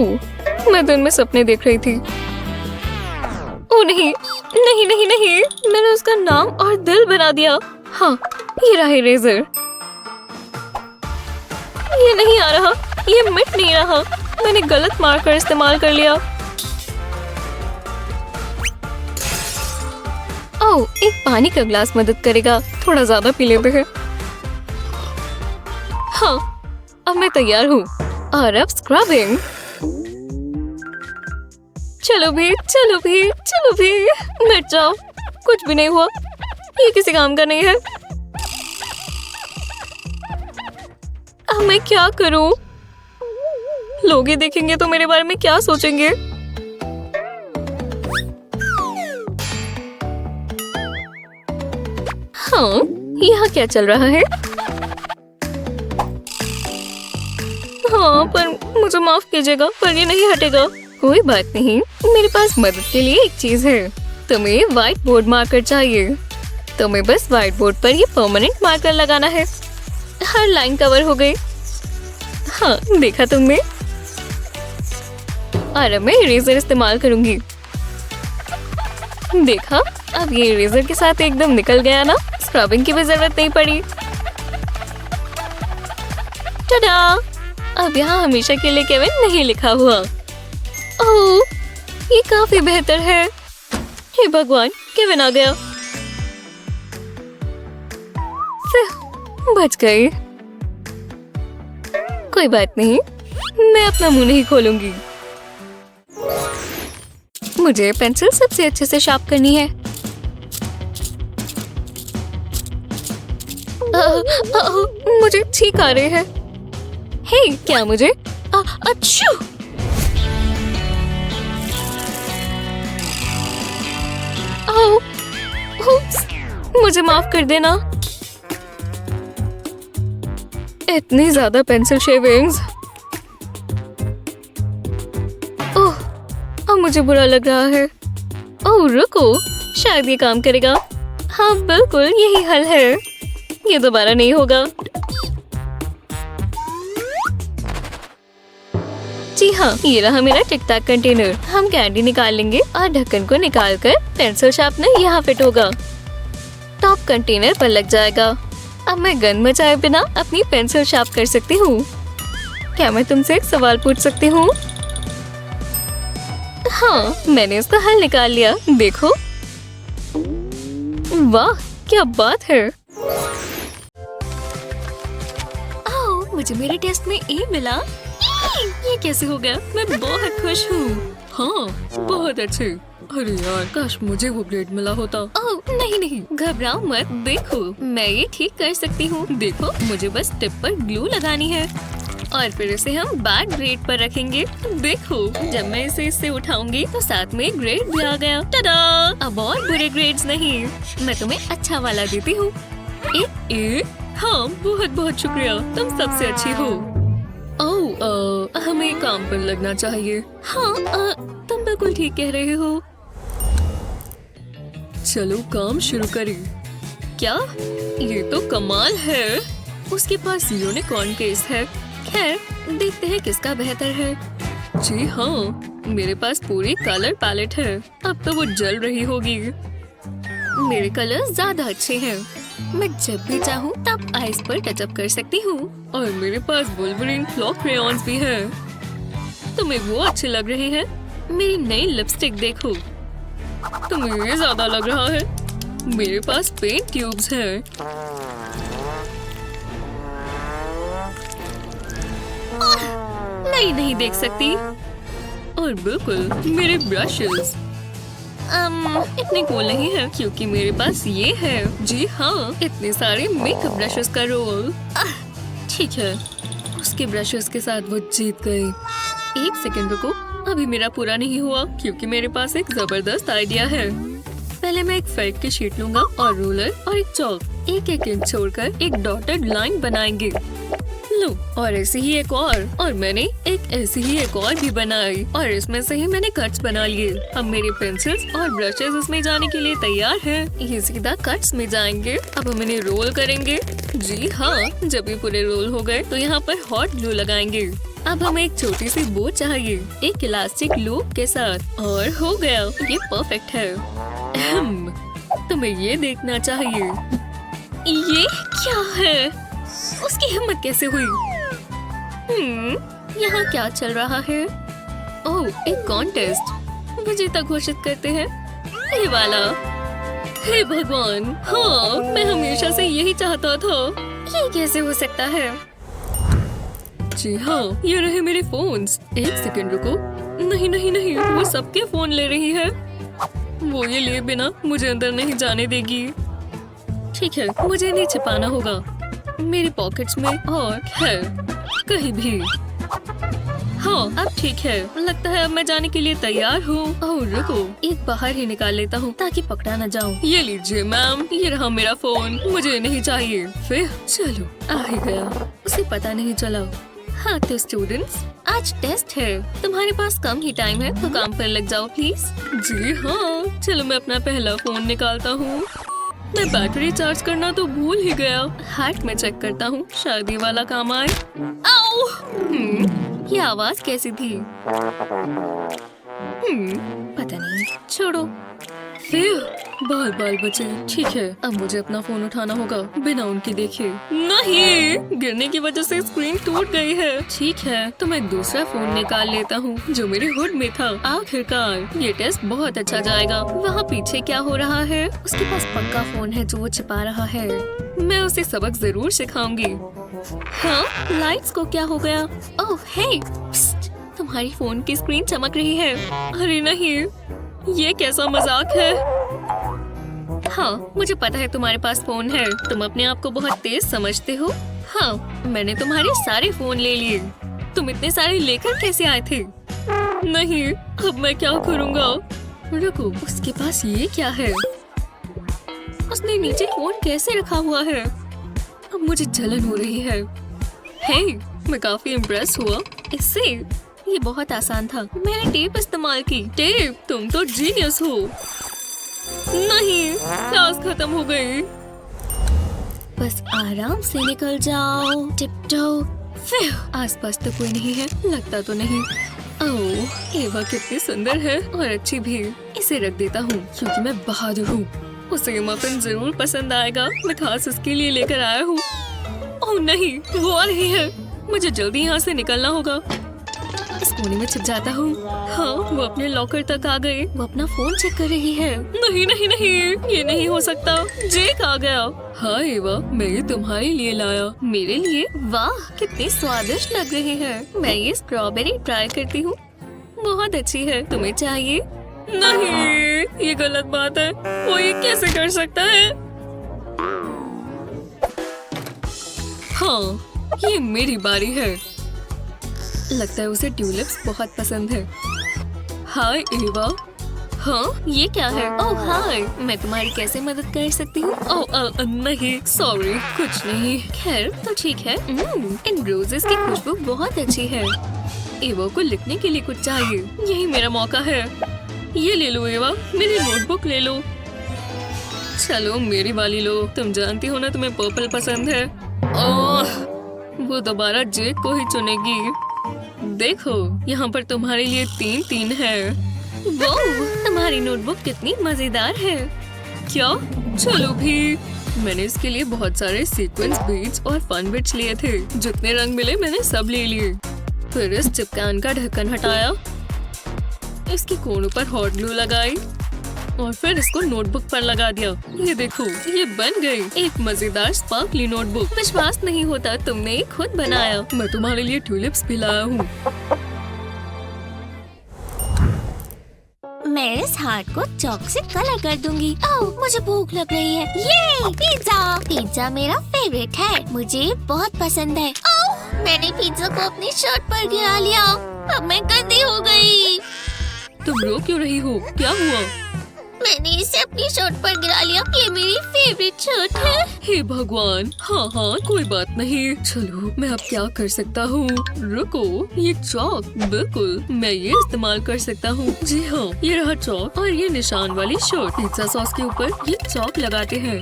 मैं दिन में सपने देख रही थी। ओ नहीं नहीं नहीं नहीं, मैंने उसका नाम और दिल बना दिया। हाँ, ये रहा इरेजर। ये नहीं आ रहा, ये मिट नहीं रहा। मैंने गलत मार्कर इस्तेमाल कर लिया। ओह, एक पानी का ग्लास मदद करेगा। थोड़ा ज्यादा पी लेते हैं। हाँ, अब मैं तैयार हूँ और अब स्क्रबिंग। चलो भी, चलो भी, चलो भी। मिट जाओ, कुछ भी नहीं हुआ। ये किसी काम का नहीं है। अब मैं क्या करूं? लोग ही देखेंगे तो मेरे बारे में क्या सोचेंगे? हाँ, यहाँ क्या चल रहा है? हाँ, पर मुझे माफ कीजिएगा, पर ये नहीं हटेगा। कोई बात नहीं, मेरे पास मदद के लिए एक चीज है। तुम्हें व्हाइट बोर्ड मार्कर चाहिए। तुम्हें बस व्हाइट बोर्ड पर ये परमानेंट मार्कर लगाना है। हर लाइन कवर हो गई। हाँ, देखा तुमने? और अब मैं इरेजर इस्तेमाल करूंगी। देखा? अब ये इरेजर के साथ एकदम निकल गया ना। स्क्रबिंग की भी जरूरत नहीं पड़ी। टाडा! अब यहाँ हमेशा के लिए केविन नहीं लिखा हुआ। ओह, ये काफी बेहतर है। हे भगवान, केविन आ गया। बच गई। कोई बात नहीं, मैं अपना मुंह नहीं खोलूंगी। मुझे पेंसिल सबसे अच्छे से शार्प करनी है। मुझे छींक आ रही है। हे, क्या मुझे अच्छू! ओह, उप्स, मुझे माफ कर देना। इतनी ज्यादा पेंसिल शेविंग्स। ओह, अब मुझे बुरा लग रहा है। ओह रुको, शायद ये काम करेगा। हाँ बिल्कुल, यही हल है। ये दोबारा नहीं होगा। जी हाँ, ये रहा मेरा टिक टैक कंटेनर। हम कैंडी निकाल लेंगे और ढक्कन को निकालकर पेंसिल शार्पनर यहाँ फिट होगा। टॉप कंटेनर पर लग जाएगा। अब मैं गन मचाए बिना अपनी पेंसिल शार्प कर सकती हूँ। क्या मैं तुमसे एक सवाल पूछ सकती हूँ? हाँ, मैंने उसका हल निकाल लिया। देखो। वाह, क्या बात है। ओह, मुझे मेरे टेस्ट में ए मिला। ये कैसे हो गया? मैं बहुत खुश हूँ। हाँ, बहुत अच्छे। अरे यार, काश मुझे वो ब्लेड मिला होता। ओह नहीं, घबराओ मत। देखो, मैं ये ठीक कर सकती हूँ। देखो, मुझे बस टिप पर ग्लू लगानी है और फिर इसे हम बैड ग्रेड पर रखेंगे। देखो, जब मैं इसे इससे उठाऊंगी तो साथ में ग्रेड भी आ गया। टडा! अब और बुरे ग्रेड्स नहीं, मैं तुम्हें अच्छा वाला देती हूँ। एक? हाँ, बहुत बहुत शुक्रिया, तुम सबसे अच्छी हो। ओह, हमें काम पर लगना चाहिए। हाँ, तुम बिल्कुल ठीक कह रहे हो। चलो काम शुरू करें। क्या? ये तो कमाल है। उसके पास यूनिकॉर्न केस है। खैर, देखते हैं किसका बेहतर है। जी हाँ, मेरे पास पूरी कलर पैलेट है। अब तो वो जल रही होगी। मेरे कलर ज्यादा अच्छे हैं। मैं जब भी चाहूँ तब आइस पर टचअप कर सकती हूँ। और मेरे पास वुल्वरीन क्लॉ क्रेयॉन्स भी है। तुम्हें वो अच्छे लग रहे हैं? मेरी नई लिपस्टिक देखो। तुम्हें ये ज्यादा लग रहा है। मेरे पास पेंट ट्यूब्स हैं। नहीं देख सकती। और बिल्कुल मेरे ब्रशेस इतने कूल नहीं है क्योंकि मेरे पास ये है। जी हाँ, इतने सारे मेकअप ब्रशेस का रोल। ठीक है, उसके ब्रशेस के साथ वो जीत गए। एक सेकंड रुको, अभी मेरा पूरा नहीं हुआ क्योंकि मेरे पास एक जबरदस्त आइडिया है। पहले मैं एक फेविक की शीट लूंगा और रूलर और एक चौक। एक एक इंच छोड़कर एक डॉटेड लाइन बनाएंगे। लो, और ऐसी ही एक और मैंने एक ऐसी ही एक और भी बनाई और इसमें से ही मैंने कट्स बना लिए। अब मेरे पेंसिल्स और ब्रशेस इसमें जाने के लिए तैयार हैं। ये सीधा कट्स में जाएंगे। अब हम इन्हें रोल करेंगे। जी हाँ, जब ये पूरे रोल हो गए तो यहाँ पर हॉट ग्लू लगाएंगे। अब हमें एक छोटी सी बो चाहिए, एक इलास्टिक लूप के साथ। और हो गया, ये परफेक्ट है। तुम्हें ये देखना चाहिए। ये क्या है? उसकी हिम्मत कैसे हुई? यहाँ क्या चल रहा है? ओह, एक कॉन्टेस्ट। विजेता घोषित करते हैं। ये वाला। हे भगवान, हाँ, मैं हमेशा से यही चाहता था। ये कैसे हो सकता है? जी हाँ, ये रहे मेरे फोन्स। एक सेकंड रुको। नहीं, वो सबके फोन ले रही है। वो ये लिए बिना मुझे अंदर नहीं जाने देगी। ठीक है, मुझे इन्हें छिपाना होगा मेरी पॉकेट्स में और खैर कहीं भी। हाँ, अब ठीक है। लगता है अब मैं जाने के लिए तैयार हूँ। ओह रुको, एक बाहर ही निकाल लेता हूँ ताकि पकड़ा न जाऊँ। ये लीजिए मैम, ये रहा मेरा फोन। मुझे नहीं चाहिए। फिर चलो, आ ही गया। उसे पता नहीं चला। हाँ तो स्टूडेंट्स, आज टेस्ट है। तुम्हारे पास कम ही टाइम है तो काम पर लग जाओ प्लीज। जी हाँ, चलो मैं अपना पहला फोन निकालता हूँ। मैं बैटरी चार्ज करना तो भूल ही गया। हार्ट में चेक करता हूँ, शादी वाला काम आए। आओ! ये आवाज कैसी थी? पता नहीं, छोड़ो। फिर बाल बचे। ठीक है, अब मुझे अपना फोन उठाना होगा बिना उनके देखे। नहीं, गिरने की वजह से स्क्रीन टूट गई है। ठीक है, तो मैं दूसरा फोन निकाल लेता हूँ जो मेरे हुड में था। आखिरकार ये टेस्ट बहुत अच्छा जाएगा। वहाँ पीछे क्या हो रहा है? उसके पास पक्का फोन है जो वो छिपा रहा है। मैं उसे सबक जरूर सिखाऊंगी। हाँ, लाइट्स को क्या हो गया? ओह हे, तुम्हारी फोन की स्क्रीन चमक रही है। अरे नहीं, ये कैसा मजाक है? हाँ, मुझे पता है तुम्हारे पास फोन है। तुम अपने आप को बहुत तेज समझते हो। हाँ, मैंने तुम्हारे सारे फोन ले लिए। तुम इतने सारे लेकर कैसे आए थे? नहीं, अब मैं क्या करूँगा? रुको, उसके पास ये क्या है? उसने नीचे फोन कैसे रखा हुआ है? अब मुझे जलन हो रही है। हे, मैं काफी इम्प्रेस हुआ इससे। ये बहुत आसान था। मैंने टेप इस्तेमाल की। टेप, तुम तो जीनियस हो। नहीं, क्लास खत्म हो गई। बस आराम से निकल जाओ। टिपटो। फिर आसपास तो कोई नहीं है, लगता तो नहीं। ओह, एवा कितनी सुंदर है और अच्छी भी। इसे रख देता हूँ क्योंकि मैं बहादुर हूँ। उसे ये मफिन जरूर पसंद आएगा। मैं खास उसके लिए लेकर आया हूँ। ओह नहीं, वो आ रही है। मुझे जल्दी यहाँ से निकलना होगा। इस कोने में छिप जाता हूँ। हाँ, वो अपने लॉकर तक आ गए। वो अपना फोन चेक कर रही है। नहीं नहीं नहीं, ये नहीं हो सकता। जेक आ गया। हाँ एवा, मैं ये तुम्हारे लिए लाया। मेरे लिए? वाह, कितनी स्वादिष्ट लग रही है। मैं ये स्ट्रॉबेरी ट्राई करती हूँ। बहुत अच्छी है। तुम्हें चाहिए? नहीं, ये गलत बात है। वो ये कैसे कर सकता है? हाँ, ये मेरी बारी है। लगता है उसे ट्यूलिप्स बहुत पसंद है। हाय एवा। हाँ, ये क्या है? ओह हाय, मैं तुम्हारी कैसे मदद कर सकती हूँ? ओह नहीं, सॉरी, कुछ नहीं। खैर तो ठीक है। इन रोजेस की खुशबू बहुत अच्छी है। एवा को लिखने के लिए कुछ चाहिए। यही मेरा मौका है। ये ले लो एवा, मेरी नोटबुक ले लो। चलो मेरी वाली लो। तुम जानती हो ना तुम्हें पर्पल पसंद है। ओह, वो दोबारा जेक को ही चुनेगी। देखो, यहाँ पर तुम्हारे लिए 3-3 है। वो, तुम्हारी नोटबुक कितनी मजेदार है। क्या? चलो भी। मैंने इसके लिए बहुत सारे सीक्वेंस बीड्स और फन बिट्स लिए थे। जितने रंग मिले मैंने सब ले लिए। फिर इस चिपकान का ढक्कन हटाया, इसके कोनों पर हॉट ग्लू लगाई और फिर इसको नोटबुक पर लगा दिया। ये देखो, ये बन गई एक मजेदार स्पार्कली नोटबुक। विश्वास नहीं होता, तुमने ये खुद बनाया। मैं तुम्हारे लिए ट्यूलिप्स भी लाया हूँ। मैं इस हार्ट को चॉक से कलर कर दूंगी। ओह, मुझे भूख लग रही है। ये पिज्जा। पिज्जा मेरा फेवरेट है। मुझे बहुत पसंद है। ओह, मैंने पिज्जा को अपनी शर्ट पर गिरा लिया। अब मैं गंदी हो गई। तुम रो क्यों रही हो? क्या हुआ? मैंने इसे अपनी शर्ट पर गिरा लिया। ये मेरी फेवरेट शर्ट है। हे भगवान। हाँ, कोई बात नहीं। चलो, मैं अब क्या कर सकता हूँ? रुको, ये चौक। बिल्कुल, मैं ये इस्तेमाल कर सकता हूँ। जी हाँ, ये रहा चौक और ये निशान वाली शर्ट। पिज्जा सॉस के ऊपर ये चौक लगाते हैं।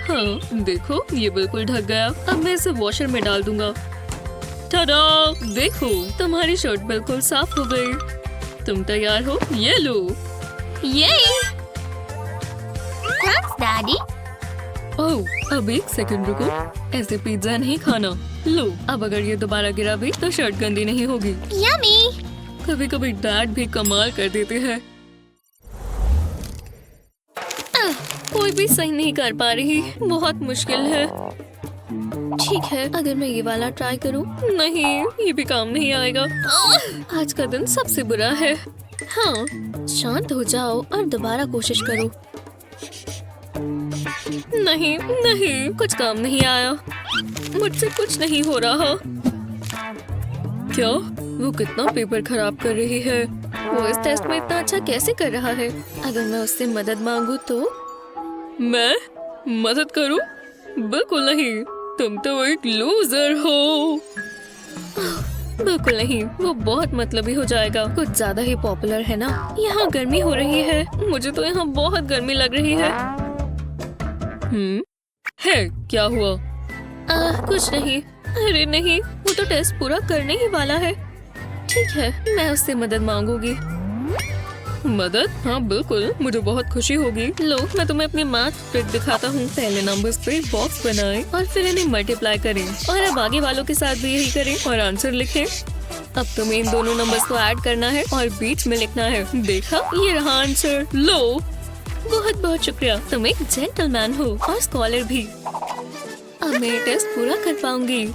हाँ, देखो, ये बिल्कुल ढक गया। अब मैं इसे वॉशर में डाल दूंगा। टाडा! देखो, तुम्हारी शर्ट बिल्कुल साफ हो गई। तुम तैयार हो? ये लो। ये थैंक्स डैडी। ओह, अब एक सेकंड रुको। ऐसे पिज्जा नहीं खाना। लो, अब अगर ये दोबारा गिरा भी तो शर्ट गंदी नहीं होगी। यम्मी। कभी कभी डैड भी कमाल कर देते हैं। कोई भी सही नहीं कर पा रही। बहुत मुश्किल है। ठीक है, अगर मैं ये वाला ट्राई करूं। नहीं, ये भी काम नहीं आएगा। आज का दिन सबसे बुरा है। हाँ, शांत हो जाओ और दोबारा कोशिश करो। नहीं नहीं, कुछ काम नहीं आया। मुझसे कुछ नहीं हो रहा। क्या? वो कितना पेपर खराब कर रही है। वो इस टेस्ट में इतना अच्छा कैसे कर रहा है? अगर मैं उससे मदद मांगू तो? मैं मदद करूं? बिल्कुल नहीं। तुम तो एक लूजर हो। बिल्कुल नहीं, वो बहुत मतलबी हो जाएगा। कुछ ज्यादा ही पॉपुलर है ना। यहाँ गर्मी हो रही है। मुझे तो यहाँ बहुत गर्मी लग रही है। है, क्या हुआ? कुछ नहीं। अरे नहीं, वो तो टेस्ट पूरा करने ही वाला है। ठीक है, मैं उससे मदद मांगूंगी। मदद? हाँ बिल्कुल, मुझे बहुत खुशी होगी। लो, मैं तुम्हें अपनी मैथ ट्रिक दिखाता हूँ। पहले नंबर्स पे बॉक्स बनाएं और फिर इन्हें मल्टीप्लाई करें और अब आगे वालों के साथ भी यही करें और आंसर लिखें। अब तुम्हें इन दोनों नंबर्स को ऐड करना है और बीच में लिखना है। देखा, ये रहा आंसर। लो, बहुत बहुत शुक्रिया। तुम एक जेंटलमैन हो और स्कॉलर भी। अब मैं ये टेस्ट पूरा कर पाऊंगी।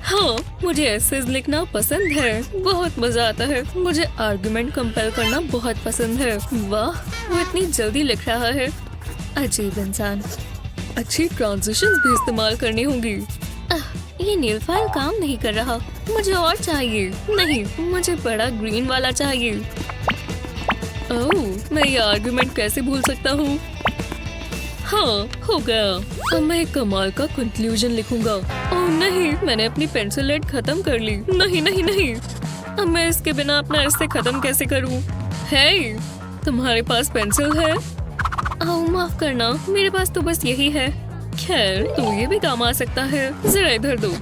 हाँ, मुझे एसेज लिखना पसंद है। बहुत मजा आता है। मुझे आर्गुमेंट कंपेल करना बहुत पसंद है। वाह, वो इतनी जल्दी लिख रहा है। अजीब इंसान। अच्छी ट्रांजिशंस भी इस्तेमाल करनी होंगी। ये नेल फाइल काम नहीं कर रहा। मुझे और चाहिए। नहीं, मुझे बड़ा ग्रीन वाला चाहिए। ओह, मैं ये आर्गुमेंट कैसे भूल सकता हूँ? हाँ, हो गया। अब मैं एक कमाल का कंक्लूजन लिखूंगा। ओह नहीं, मैंने अपनी पेंसिल लेड खत्म कर ली। नहीं नहीं नहीं, अब मैं इसके बिना अपना एस्से खत्म कैसे करूँ? हे, तुम्हारे पास पेंसिल है? ओह माफ करना, मेरे पास तो बस यही है। खैर, तो ये भी काम आ सकता है। जरा इधर दो।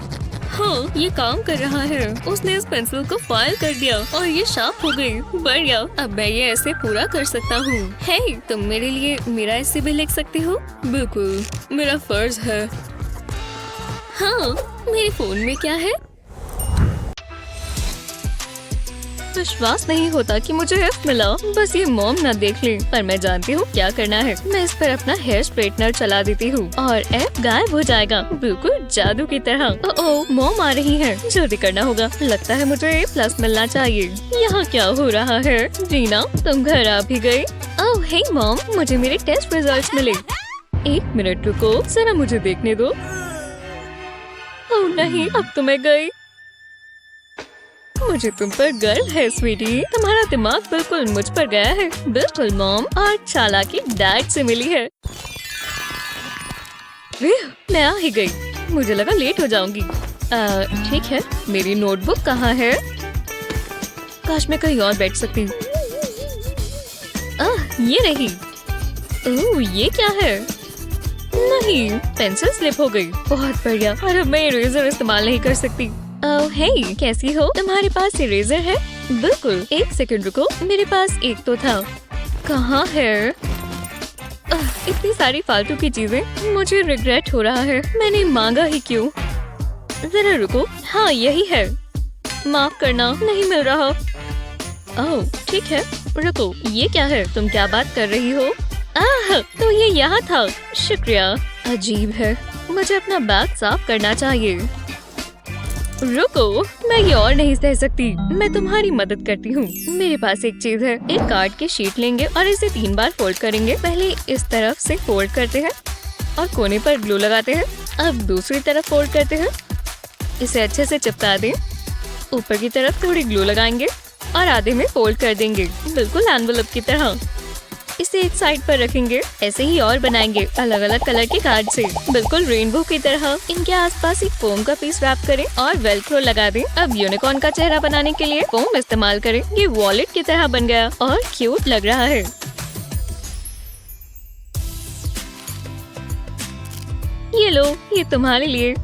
हाँ, ये काम कर रहा है। उसने इस पेंसिल को फाइल कर दिया और ये शार्प हो गई। बढ़िया, अब मैं ये ऐसे पूरा कर सकता हूँ। हे, तुम मेरे लिए मेरा ऐसे भी लिख सकती हो? बिल्कुल, मेरा फर्ज है। हाँ, मेरे फोन में क्या है? विश्वास नहीं होता कि मुझे F मिला। बस ये मॉम ना देख ले, पर मैं जानती हूँ क्या करना है। मैं इस पर अपना हेयर स्ट्रेटनर चला देती हूँ और F गायब हो जाएगा, बिल्कुल जादू की तरह। ओह, मॉम आ रही है, जल्दी करना होगा। लगता है मुझे A+ मिलना चाहिए। यहाँ क्या हो रहा है? रीना, तुम घर आ भी गई? ओह हे मॉम, मुझे मेरे टेस्ट रिजल्ट्स मिले। 1 मिनट रुको, जरा मुझे देखने दो। ओह नहीं, अब तो मैं गई। मुझे तुम पर गर्व है स्वीटी, तुम्हारा दिमाग बिल्कुल मुझ पर गया है। बिल्कुल मॉम, और चालाकी डैड से मिली है। मैं आ ही गई, मुझे लगा लेट हो जाऊंगी। ठीक है, मेरी नोटबुक कहाँ है? काश मैं कहीं और बैठ सकती। ये रही। ओह, ये क्या है? नहीं, पेंसिल स्लिप हो गई। बहुत बढ़िया, और अब मैं इरेजर इस्तेमाल नहीं कर सकती। ओह हे, कैसी हो? तुम्हारे पास इरेजर है? बिल्कुल, 1 सेकंड रुको, मेरे पास एक तो था। कहाँ है? इतनी सारी फालतू की चीजें, मुझे रिग्रेट हो रहा है। मैंने मांगा ही क्यों? जरा रुको, हाँ यही है। माफ करना, नहीं मिल रहा। ओह ठीक है, रुको, ये क्या है? तुम क्या बात कर रही हो? तो ये यहाँ था। शुक्रिया। अजीब है, मुझे अपना बैग साफ करना चाहिए। रुको, मैं ये और नहीं सह सकती। मैं तुम्हारी मदद करती हूँ। मेरे पास एक चीज है। एक कार्ड की शीट लेंगे और इसे 3 बार फोल्ड करेंगे। पहले इस तरफ से फोल्ड करते हैं और कोने पर ग्लू लगाते हैं। अब दूसरी तरफ फोल्ड करते हैं, इसे अच्छे से चिपका दें। ऊपर की तरफ थोड़ी ग्लू लगाएंगे और आधे में फोल्ड कर देंगे, बिल्कुल एनवेलप की तरह। इसे एक साइड पर रखेंगे। ऐसे ही और बनाएंगे, अलग अलग कलर के कार्ड से, बिल्कुल रेनबो की तरह। इनके आसपास एक फोम का पीस रैप करें और वेलक्रो लगा दें। अब यूनिकॉर्न का चेहरा बनाने के लिए फोम इस्तेमाल करें। ये वॉलेट की तरह बन गया और क्यूट लग रहा है। ये लो, ये तुम्हारे लिए।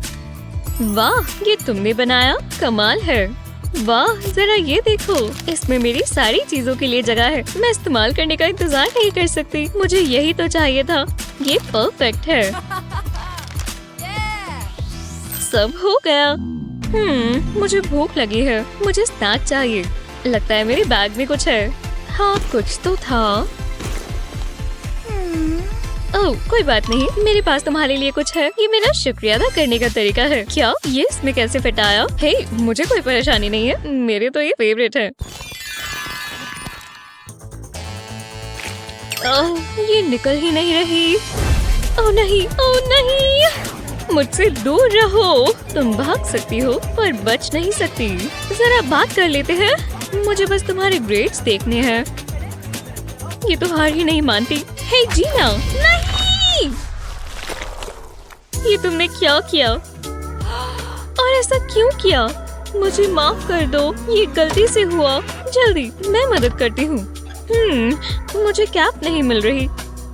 वाह, ये तुमने बनाया, कमाल है। वाह, जरा ये देखो, इसमें मेरी सारी चीजों के लिए जगह है। मैं इस्तेमाल करने का इंतजार नहीं कर सकती। मुझे यही तो चाहिए था। ये परफेक्ट है। सब हो गया। मुझे भूख लगी है, मुझे स्नैक चाहिए। लगता है मेरे बैग में कुछ है। हाँ, कुछ तो था। ओह, कोई बात नहीं, मेरे पास तुम्हारे लिए कुछ है। ये मेरा शुक्रिया अदा करने का तरीका है। क्या ये इसमें कैसे फिट आया? हे, मुझे कोई परेशानी नहीं है, मेरे तो ये फेवरेट है। ओह, ये निकल ही नहीं रही। ओह नहीं, ओह नहीं, मुझसे दूर रहो। तुम भाग सकती हो पर बच नहीं सकती। जरा बात कर लेते हैं। मुझे बस तुम्हारे ग्रेड्स देखने हैं। ये तो हार ही नहीं मानती। हे जीना, नहीं! ये तुमने क्या किया? और ऐसा क्यों किया? मुझे माफ कर दो, ये गलती से हुआ। जल्दी, मैं मदद करती हूँ। मुझे कैप नहीं मिल रही।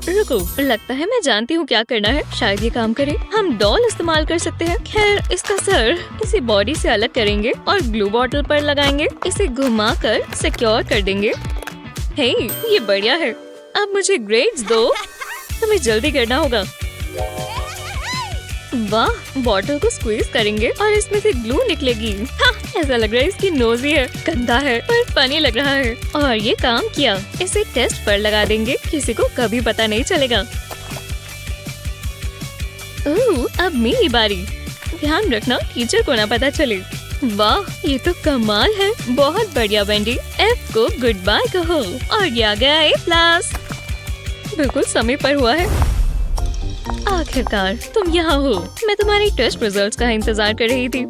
रुको, लगता है मैं जानती हूँ क्या करना है। शायद ये काम करे। हम डॉल इस्तेमाल कर सकते हैं। खैर, इसका सर इसे बॉडी से अलग करेंगे और ग्लू बॉटल पर लगाएंगे। इसे घुमाकर सिक्योर कर देंगे। हे, ये बढ़िया है। अब मुझे ग्रेड्स दो। तुम्हें जल्दी करना होगा। वाह, बॉटल को स्क्वीज करेंगे और इसमें से ग्लू निकलेगी। हाँ, ऐसा लग रहा है इसकी नोज ही है। गंदा है पर फनी लग रहा है। और ये काम किया। इसे टेस्ट पर लगा देंगे, किसी को कभी पता नहीं चलेगा। ओह, अब मेरी बारी। ध्यान रखना टीचर को ना पता चले। वाह, ये तो कमाल है। बहुत बढ़िया वेंडी। F को गुड बाय कहो और ये आ गया A+। बिल्कुल समय पर हुआ है। आखिरकार तुम यहाँ हो। मैं तुम्हारी टेस्ट रिजल्ट्स का इंतजार कर रही थी।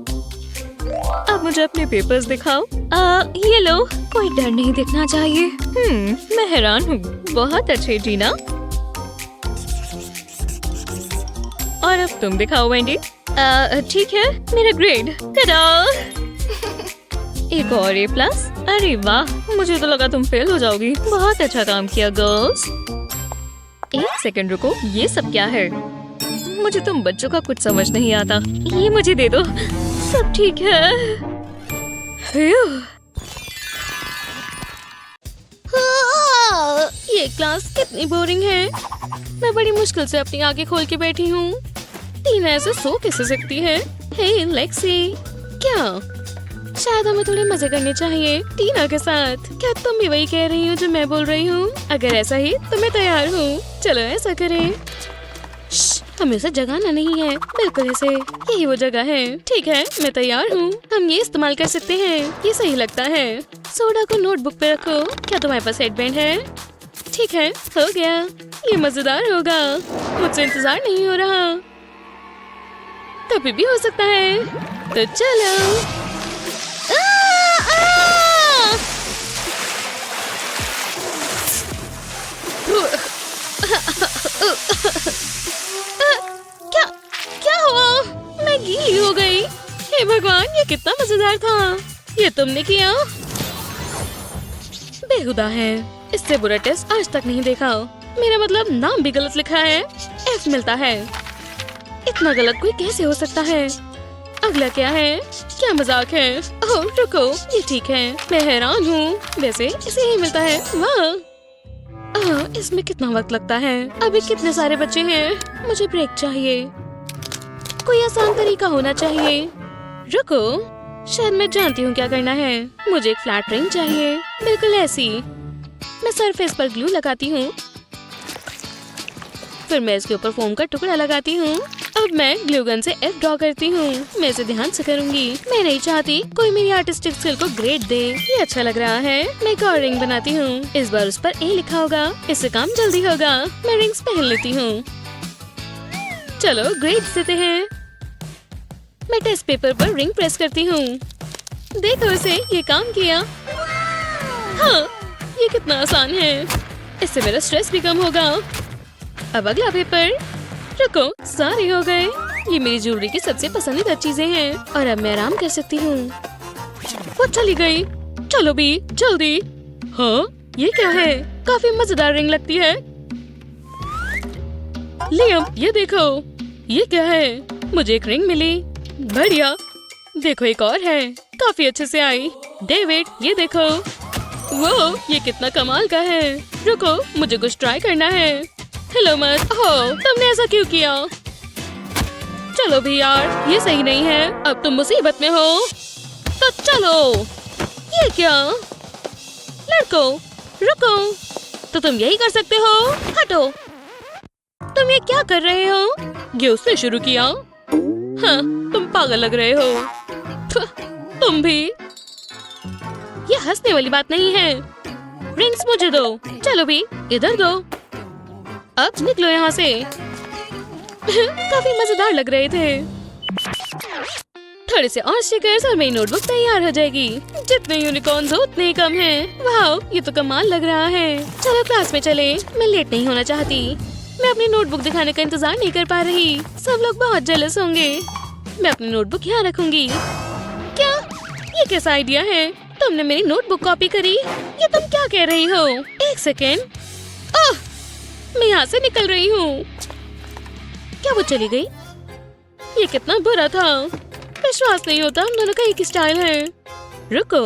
अब मुझे अपने पेपर्स दिखाओ। ये लो। कोई डर नहीं दिखना चाहिए। मैं हैरान हूँ। बहुत अच्छे जीना। और अब तुम दिखाओ वेंडी। ठीक है, मेरा ग्रेड। टा-डा! एक और A+। अरे वाह, मुझे तो लगा तुम फेल हो जाओगी। बहुत अच्छा काम किया गर्ल्स। एक सेकंड रुको, ये सब क्या है? मुझे तुम बच्चों का कुछ समझ नहीं आता। ये मुझे दे दो। सब ठीक है। ये क्लास कितनी बोरिंग है। मैं बड़ी मुश्किल से अपनी आंखें खोल के बैठी हूँ। टीना ऐसे सो कैसे सकती है? हे लेक्सी, क्या शायद हमें थोड़े मजे करने चाहिए टीना के साथ। क्या तुम भी वही कह रही हो जो मैं बोल रही हूँ? अगर ऐसा ही तो मैं तैयार हूँ। चलो ऐसा करें। हमें उसे जगाना नहीं है। बिल्कुल ऐसे, यही वो जगह है। ठीक है, मैं तैयार हूँ। हम ये इस्तेमाल कर सकते हैं। ये सही लगता है। सोडा को नोटबुक पे रखो। क्या तुम्हारे पास हेडबैंड है? ठीक है, हो गया। ये मजेदार होगा। मुझसे इंतजार नहीं हो रहा। कभी भी हो सकता है। तो चलो। क्या हुआ? मैं गीली हो गई। हे भगवान, ये कितना मजेदार था। ये तुमने किया? बेहुदा है। इससे बुरा टेस्ट आज तक नहीं देखा। मेरा मतलब नाम भी गलत लिखा है। F मिलता है। इतना गलत कोई कैसे हो सकता है? अगला क्या है? क्या मजाक है? ओह रुको, ये ठीक है। मैं हैरान हूँ। वैसे इसे ही मिलता है। वाह, इसमें कितना वक्त लगता है? अभी कितने सारे बच्चे हैं। मुझे ब्रेक चाहिए। कोई आसान तरीका होना चाहिए। रुको, शायद मैं जानती हूँ क्या करना है। मुझे एक फ्लैट रिंग चाहिए, बिल्कुल ऐसी। मैं सरफेस पर ग्लू लगाती हूँ। फिर मैं इसके ऊपर फोम का टुकड़ा लगाती हूँ। अब मैं ग्लू गन से F ड्रॉ करती हूँ। मैं इसे ध्यान से करूँगी। मैं नहीं चाहती कोई मेरी आर्टिस्टिक स्किल को ग्रेड दे। ये अच्छा लग रहा है। मैं एक और रिंग बनाती हूँ। इस बार उस पर A लिखा होगा। इससे काम जल्दी होगा। मैं रिंग्स पहन लेती हूँ। चलो ग्रेड्स देते हैं। मैं टेस्ट पेपर पर रिंग प्रेस करती हूँ। देखो इसे, ये काम किया। हाँ, ये कितना आसान है। इससे मेरा स्ट्रेस भी कम होगा। अब अगला पेपर। रुको, सारे हो गए। ये मेरी ज्वेलरी की सबसे पसंदीदा चीजें हैं और अब मैं आराम कर सकती हूँ। वो चली गई। चलो भी जल्दी। हाँ, ये क्या है? काफी मजेदार रिंग लगती है। लियम, ये देखो। ये क्या है? मुझे एक रिंग मिली। बढ़िया। देखो एक और है। काफी अच्छे से आई। डेविड, ये देखो। वो, ये कितना कमाल का है। रुको, मुझे कुछ ट्राई करना है। हेलो मत हो, तुमने ऐसा क्यों किया? चलो भी यार, ये सही नहीं है। अब तुम मुसीबत में हो। तो चलो। ये क्या? लड़को, रुको। तो तुम यही कर सकते हो। हटो। तुम ये क्या कर रहे हो? ये उसने शुरू किया। हाँ, तुम पागल लग रहे हो। तुम भी। ये हंसने वाली बात नहीं है। रिंग्स मुझे दो। चलो भी, इधर दो। अब निकलो यहाँ से। काफी मजेदार लग रहे थे। थोड़े से और स्टिकर्स और मेरी नोटबुक तैयार हो जाएगी। जितने यूनिकॉर्न्स हो उतने ही कम हैं। वाह, ये तो कमाल लग रहा है। चलो क्लास में चले। मैं लेट नहीं होना चाहती। मैं अपनी नोटबुक दिखाने का इंतजार नहीं कर पा रही। सब लोग बहुत जेलस होंगे। मैं अपनी नोटबुक यहाँ रखूंगी। क्या? ये कैसा आइडिया है? तुमने मेरी नोटबुक कॉपी करी? ये तुम क्या कह रही हो? एक सेकेंड। ओह, मैं यहाँ से निकल रही हूँ। क्या वो चली गई? ये कितना बुरा था। विश्वास नहीं होता, हम दोनों का एक ही स्टाइल है। रुको,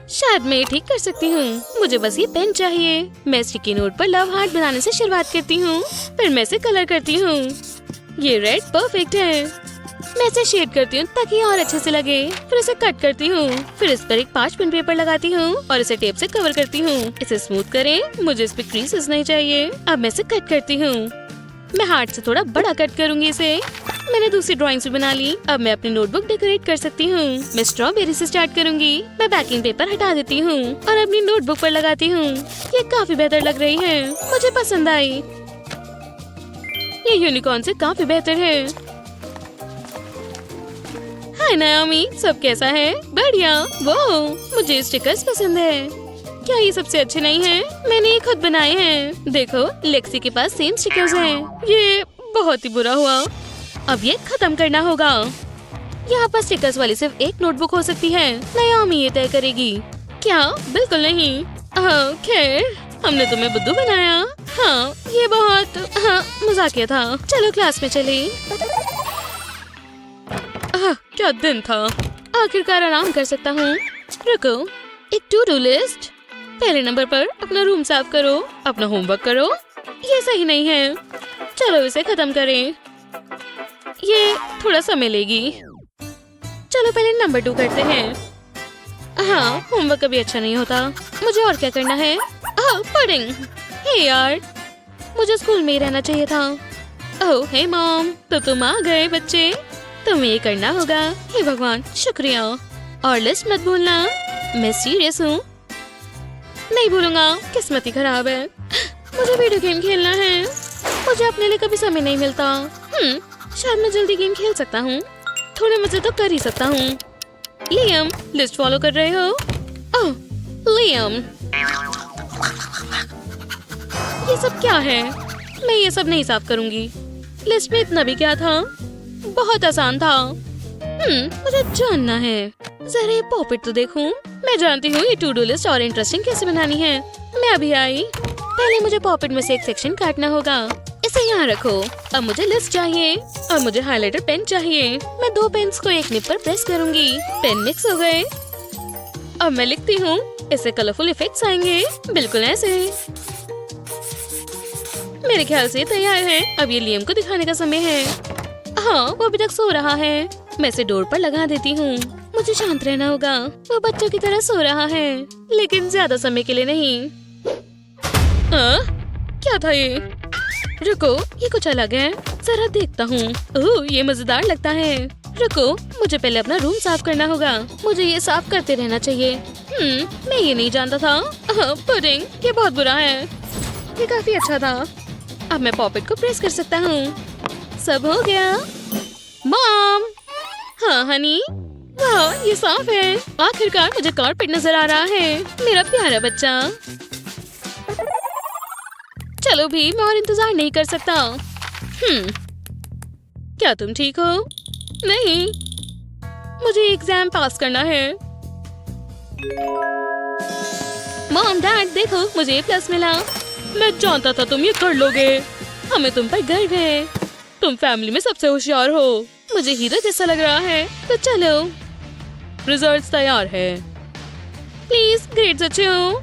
शायद मैं ये ठीक कर सकती हूँ। मुझे बस ये पेन चाहिए। मैं स्टिकी नोट पर लव हार्ट बनाने से शुरुआत करती हूँ। फिर मैं इसे कलर करती हूँ। ये रेड परफेक्ट है। मैं इसे शेड करती हूँ ताकि और अच्छे से लगे। फिर इसे कट करती हूँ। फिर इस पर एक 5 पिन पेपर लगाती हूँ और इसे टेप से कवर करती हूँ। इसे स्मूथ करें। मुझे इस पे क्रीसेस नहीं चाहिए। अब मैं इसे कट करती हूँ। मैं हार्ट से थोड़ा बड़ा कट करूँगी इसे। मैंने दूसरी ड्राइंग्स भी बना ली। अब मैं अपनी नोटबुक डेकोरेट कर सकती हूँ। मैं स्ट्रॉबेरी से स्टार्ट करूँगी। मैं बैकिंग पेपर हटा देती हूँ और अपनी नोटबुक पर लगाती हूँ। ये काफी बेहतर लग रही है। मुझे पसंद आई। ये यूनिकॉर्न से काफी बेहतर है। हाय नाओमी, सब कैसा है? बढ़िया। वो मुझे स्टिकर्स पसंद है। क्या ये सबसे अच्छे नहीं हैं? मैंने ये खुद बनाए हैं। देखो, लेक्सी के पास सेम स्टिकर्स हैं। ये बहुत ही बुरा हुआ। अब ये खत्म करना होगा। यहाँ पर स्टिकर्स वाली सिर्फ एक नोटबुक हो सकती है। नाओमी ये तय करेगी। क्या? बिल्कुल नहीं। खैर, हमने तुम्हें बुद्धू बनाया। हाँ, ये बहुत मजाकिया था। चलो क्लास में चले। क्या दिन था। आखिरकार आराम कर सकता हूँ। रुको, एक टू डू लिस्ट। पहले नंबर पर अपना रूम साफ करो, अपना होमवर्क करो। ये सही नहीं है। चलो इसे खत्म करें। ये थोड़ा समय लेगी। चलो पहले नंबर 2 करते हैं। हाँ, होमवर्क कभी अच्छा नहीं होता। मुझे और क्या करना है? पुडिंग। हे यार, मुझे स्कूल में ही रहना चाहिए था। ओह हे मॉम, तो तुम आ गए बच्चे। तुम्हें ये करना होगा। हे भगवान, शुक्रिया। और लिस्ट मत भूलना। मैं सीरियस हूँ। नहीं भूलूंगा। किस्मत ही खराब है। मुझे वीडियो गेम खेलना है। मुझे अपने लिए कभी समय नहीं मिलता। शायद मैं जल्दी गेम खेल सकता हूँ। थोड़े मजे तो कर ही सकता हूँ। लियम, लिस्ट फॉलो कर रहे हो? ओह, लियम, ये सब क्या है? मैं ये सब नहीं साफ करूंगी। लिस्ट में इतना भी क्या था? बहुत आसान था। मुझे जानना है। जरा ये पॉपेट तो देखूं। मैं जानती हूँ ये टू डू लिस्ट और इंटरेस्टिंग कैसे बनानी है। मैं अभी आई। पहले मुझे पॉपेट में से एक सेक्शन काटना होगा। इसे यहाँ रखो। अब मुझे लिस्ट चाहिए और मुझे हाइलाइटर पेन चाहिए। मैं 2 पेन्स को एक निब पर प्रेस करूंगी। पेन मिक्स हो गए। अब मैं लिखती हूँ। इससे कलरफुल इफेक्ट्स आएंगे, बिल्कुल ऐसे। मेरे ख्याल से तैयार है। अब ये लियम को दिखाने का समय है। हाँ, वो अभी तक सो रहा है। मैं इसे डोर पर लगा देती हूँ। मुझे शांत रहना होगा। वो बच्चों की तरह सो रहा है, लेकिन ज्यादा समय के लिए नहीं। क्या था ये? रुको, ये कुछ अलग है। जरा देखता हूँ। ओह, ये मजेदार लगता है। रुको, मुझे पहले अपना रूम साफ करना होगा। मुझे ये साफ करते रहना चाहिए। मैं ये नहीं जानता था। पुडिंग, ये बहुत बुरा है। ये काफी अच्छा था। अब मैं पॉपेट को प्रेस कर सकता हूँ। सब हो गया। मॉम। हाँ हनी। वाह, ये साफ है। आखिरकार मुझे कारपेट नजर आ रहा है। मेरा प्यारा बच्चा। चलो भी, मैं और इंतजार नहीं कर सकता। क्या तुम ठीक हो? नहीं, मुझे एग्जाम पास करना है। मॉम डैड देखो, मुझे A+ मिला। मैं जानता था तुम ये कर लोगे। हमें तुम पर गर्व है। तुम फैमिली में सबसे होशियार हो। मुझे हीरो जैसा लग रहा है। तो चलो, रिजल्ट्स तैयार है। प्लीज ग्रेड्स अच्छे हो।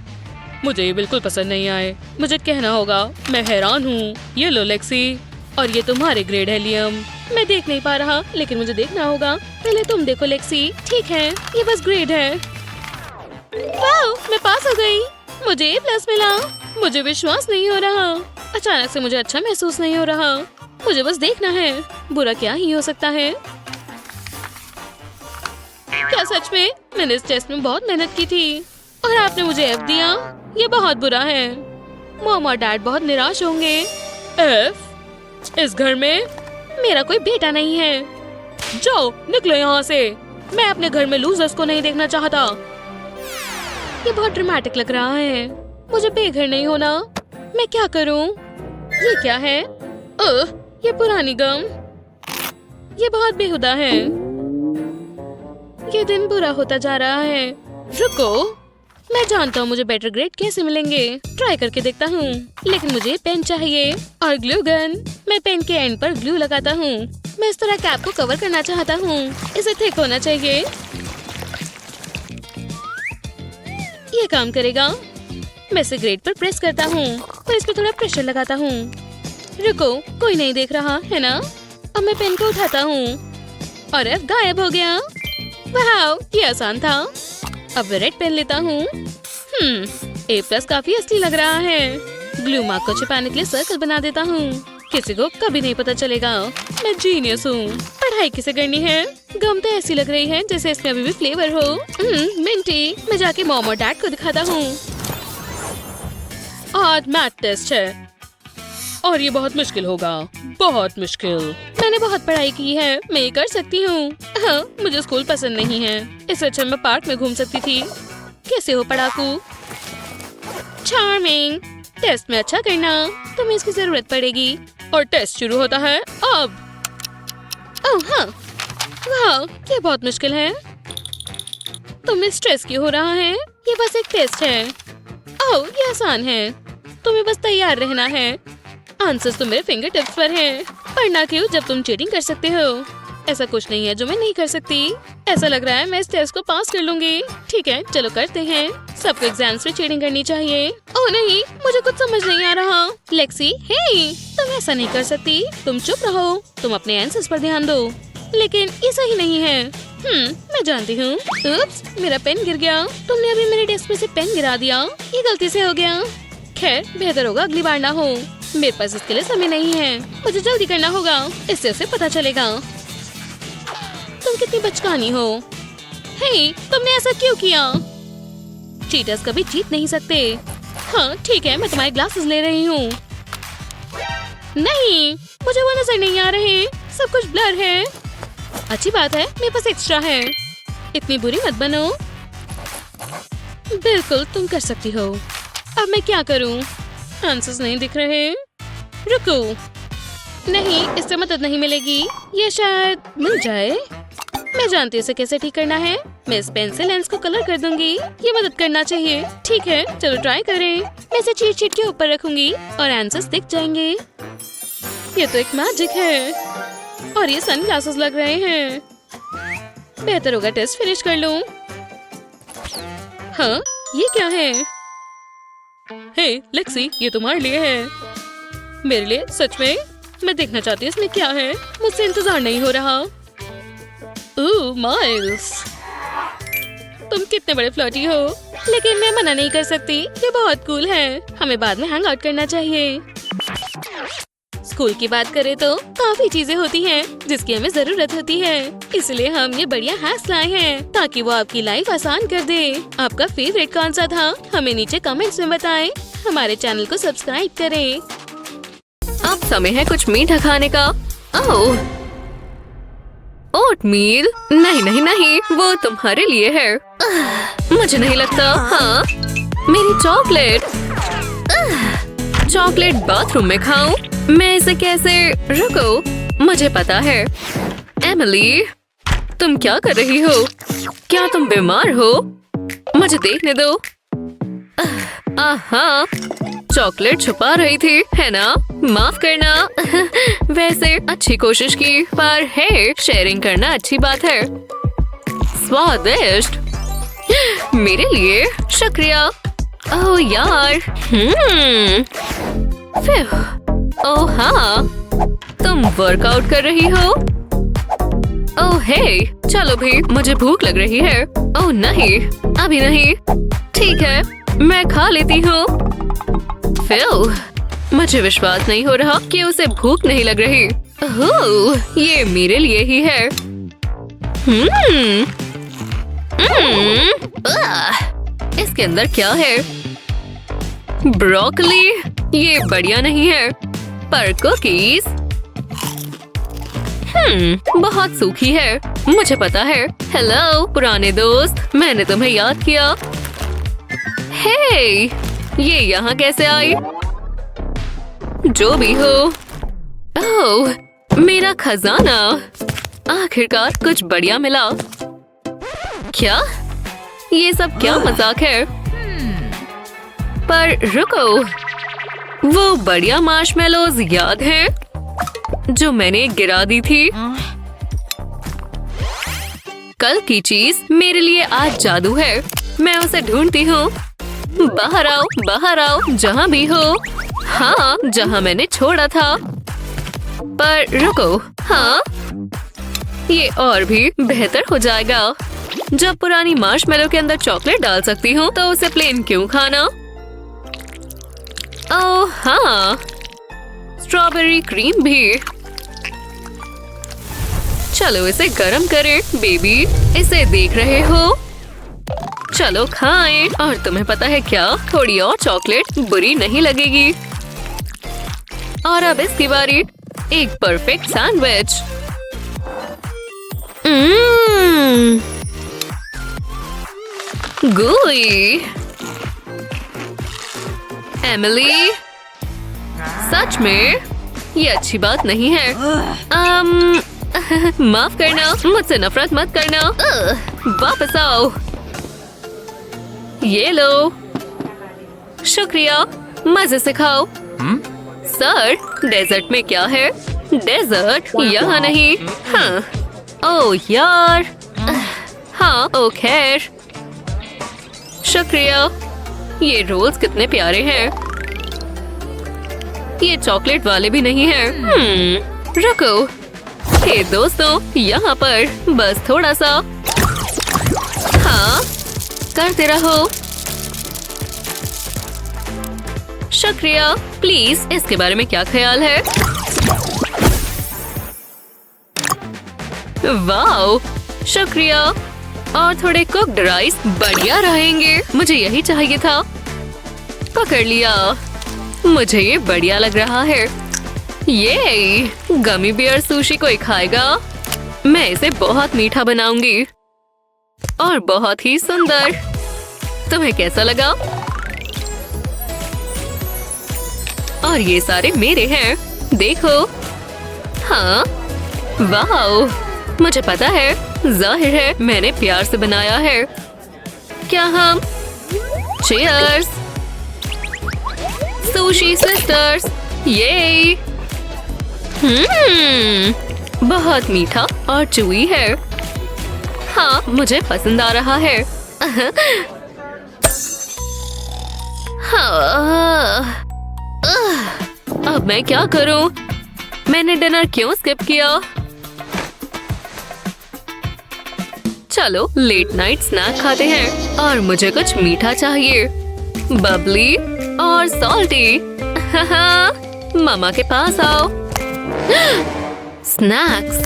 मुझे ये बिल्कुल पसंद नहीं आए। मुझे कहना होगा, मैं हैरान हूँ। ये लो लेक्सी, और ये तुम्हारे ग्रेड है लियम। मैं देख नहीं पा रहा, लेकिन मुझे देखना होगा। पहले तुम देखो लेक्सी। ठीक है, ये बस ग्रेड है। वाओ, मैं पास हो गई। मुझे A+ मिला। मुझे विश्वास नहीं हो रहा। अचानक से मुझे अच्छा महसूस नहीं हो रहा। मुझे बस देखना है। बुरा क्या ही हो सकता है? क्या सच में? मैंने इस टेस्ट में बहुत मेहनत की थी और आपने मुझे F दिया। ये बहुत बुरा है। मॉम और डैड बहुत निराश होंगे। F? इस घर में मेरा कोई बेटा नहीं है। जाओ, निकलो यहाँ से। मैं अपने घर में लूजर्स को नहीं देखना चाहता। ये बहुत ड्रामेटिक लग रहा है। मुझे बेघर नहीं होना। मैं क्या करूं? ये क्या है? ये पुरानी गम। ये बहुत बेहुदा है। ये दिन बुरा होता जा रहा है। रुको, मैं जानता हूँ मुझे बेटर ग्रेड कैसे मिलेंगे। ट्राई करके देखता हूँ। लेकिन मुझे पेन चाहिए और ग्लू गन। मैं पेन के एंड पर ग्लू लगाता हूँ। मैं इस तरह कैप को कवर करना चाहता हूँ। इसे थिक होना चाहिए। ये काम करेगा। मैं इसे ग्रेड पर प्रेस करता हूँ और इस पर थोड़ा प्रेशर लगाता हूँ। रुको, कोई नहीं देख रहा है ना? अब मैं पेन को उठाता हूँ और F गायब हो गया। वाह, ये आसान था। अब रेड पेन लेता हूँ। A+ काफी असली लग रहा है। ग्लू मार्क को छिपाने के लिए सर्कल बना देता हूँ। किसी को कभी नहीं पता चलेगा। मैं जीनियस हूँ। पढ़ाई किसे करनी है? गम तो ऐसी लग रही है जैसे इसमें अभी भी फ्लेवर हो। मिंटी। मैं जाके मॉम और डैड को दिखाता हूँ। आज मैथ टेस्ट है और ये बहुत मुश्किल होगा, बहुत मुश्किल। मैंने बहुत पढ़ाई की है, मैं ये कर सकती हूँ। हाँ, मुझे स्कूल पसंद नहीं है, इससे अच्छा मैं पार्क में घूम सकती थी। कैसे हो पढ़ाकू? चार्मिंग। टेस्ट में अच्छा करना, तुम्हें इसकी जरूरत पड़ेगी। और टेस्ट शुरू होता है अब। ओह हाँ, वाह, ये बहुत मुश्किल है। तुम्हें स्ट्रेस क्यों हो रहा है? ये बस एक टेस्ट है। ओह, ये आसान है, तुम्हें बस तैयार रहना है। आंसर्स तो मेरे फिंगर टिप्स पर हैं। पढ़ना क्यों जब तुम चीटिंग कर सकते हो? ऐसा कुछ नहीं है जो मैं नहीं कर सकती। ऐसा लग रहा है मैं इस टेस्ट को पास कर लूंगी। ठीक है, चलो करते हैं। सबको एग्जाम्स में चीटिंग करनी चाहिए। ओह नहीं, मुझे कुछ समझ नहीं आ रहा। लेक्सी, हे, तुम ऐसा नहीं कर सकती। तुम चुप रहो, तुम अपने आंसर्स पर ध्यान दो। लेकिन ये सही नहीं है। मैं जानती हूँ। उप्स, मेरा पेन गिर गया। तुमने अभी मेरे डेस्क में से पेन गिरा दिया। ये गलती से हो गया। खैर, बेहतर होगा अगली बार ना हो। मेरे पास इसके लिए समय नहीं है, मुझे जल्दी करना होगा, इससे उसे पता चलेगा। तुम कितनी बचकानी हो। हे, तुमने ऐसा क्यों किया? चीटर्स कभी जीत नहीं सकते। हाँ ठीक है, मैं तुम्हारे ग्लासेस ले रही हूँ। नहीं, मुझे वो नजर नहीं आ रहे, सब कुछ ब्लर है। अच्छी बात है, मेरे पास एक्स्ट्रा है। इतनी बुरी मत बनो। बिल्कुल, तुम कर सकती हो। अब मैं क्या करूं? आंसर्स नहीं दिख रहे। रुको, नहीं, इससे मदद नहीं मिलेगी। ये शायद मिल जाए। मैं जानती हूँ इसे कैसे ठीक करना है। मैं इस पेन से लेंस को कलर कर दूंगी। ये मदद करना चाहिए। ठीक है, चलो ट्राई करें। मैं इसे चीट शीट के ऊपर रखूंगी और आंसर्स दिख जाएंगे। ये तो एक मैजिक है। और ये सनग्लासेस लग रहे हैं। बेहतर होगा टेस्ट फिनिश कर लूं। हाँ, ये क्या है? हे लेक्सी, ये तुम्हारे लिए है। मेरे लिए? सच में? मैं देखना चाहती हूँ इसमें क्या है। मुझसे इंतजार नहीं हो रहा। ओह माइल्स, तुम कितने बड़े फ्लर्टी हो। लेकिन मैं मना नहीं कर सकती, ये बहुत कूल है। हमें बाद में हैंग आउट करना चाहिए। स्कूल की बात करें तो काफी चीजें होती हैं जिसकी हमें जरूरत होती है। इसलिए हम ये बढ़िया हैक्स लाए हैं ताकि वो आपकी लाइफ आसान कर दे। आपका फेवरेट कौन सा था? हमें नीचे कमेंट्स में बताएं। हमारे चैनल को सब्सक्राइब करें। अब समय है कुछ मीठा खाने का। ओह, ओटमील। नहीं नहीं नहीं, वो तुम्हारे लिए है। मुझे नहीं लगता। हाँ, मेरी चॉकलेट। चॉकलेट बाथरूम में खाऊं? मैं इसे कैसे? रुको, मुझे पता है। एमिली, तुम क्या कर रही हो? क्या तुम बीमार हो? मुझे देखने दो। हाँ, चॉकलेट छुपा रही थी, है ना? माफ करना। वैसे अच्छी कोशिश की, पर है, शेयरिंग करना अच्छी बात है। स्वादिष्ट। मेरे लिए शुक्रिया। ओह यार। ओह हाँ, तुम वर्कआउट कर रही हो? ओह हे, चलो भी, मुझे भूख लग रही है। ओह नहीं, अभी नहीं। ठीक है, मैं खा लेती हूँ। फिल, मुझे विश्वास नहीं हो रहा कि उसे भूख नहीं लग रही। ओह, ये मेरे लिए ही है। इसके अंदर क्या है? ब्रोकली। ये बढ़िया नहीं है। पर कुकीज बहुत सूखी है। मुझे पता है। हेलो पुराने दोस्त, मैंने तुम्हें याद किया। हे, ये यहाँ कैसे आई? जो भी हो। ओह, मेरा खजाना। आखिरकार कुछ बढ़िया मिला। क्या? ये सब क्या मजाक है? पर रुको, वो बढ़िया मार्शमेलोज याद है जो मैंने गिरा दी थी? कल की चीज मेरे लिए आज जादू है। मैं उसे ढूंढती हूँ। बाहर आओ, बाहर आओ, जहाँ भी हो। हाँ, जहाँ मैंने छोड़ा था। पर रुको, हाँ, ये और भी बेहतर हो जाएगा। जब पुरानी मार्शमेलो के अंदर चॉकलेट डाल सकती हूँ तो उसे प्लेन क्यों खाना? ओह हाँ, स्ट्रॉबेरी क्रीम भी। चलो इसे गरम करें। बेबी, इसे देख रहे हो? चलो खाएं। और तुम्हें पता है क्या, थोड़ी और चॉकलेट बुरी नहीं लगेगी। और अब इसकी बारी। एक परफेक्ट सैंडविच। gooey। एमिली, सच में ये अच्छी बात नहीं है। माफ करना, मुझसे नफरत मत करना। वापस आओ। ये लो। शुक्रिया, मजे से खाओ। सर, डेजर्ट में क्या है? डेजर्ट यहाँ नहीं। हाँ, ओह यार। हाँ, ओ खैर। शुक्रिया। ये रोल्स कितने प्यारे हैं। ये चॉकलेट वाले भी नहीं हैं। रुको। हे दोस्तों, यहाँ पर बस थोड़ा सा। हाँ, करते रहो। शुक्रिया। प्लीज, इसके बारे में क्या ख्याल है? वाओ, शुक्रिया। और थोड़े कुक्ड राइस बढ़िया रहेंगे। मुझे यही चाहिए था। पकड़ लिया। मुझे ये बढ़िया लग रहा है। ये गमी बियर सुशी कोई खाएगा? मैं इसे बहुत मीठा बनाऊंगी और बहुत ही सुंदर। तुम्हें कैसा लगा? और ये सारे मेरे हैं, देखो। हाँ, वाओ, मुझे पता है, जाहिर है मैंने प्यार से बनाया है। क्या हम? Cheers sushi sisters. ये बहुत मीठा और चुई है। हाँ, मुझे पसंद आ रहा है। हाँ, अब मैं क्या करूं? मैंने डिनर क्यों स्किप किया? चलो लेट नाइट स्नैक खाते हैं और मुझे कुछ मीठा चाहिए, बबली और सॉल्टी। मामा के पास आओ। स्नैक्स,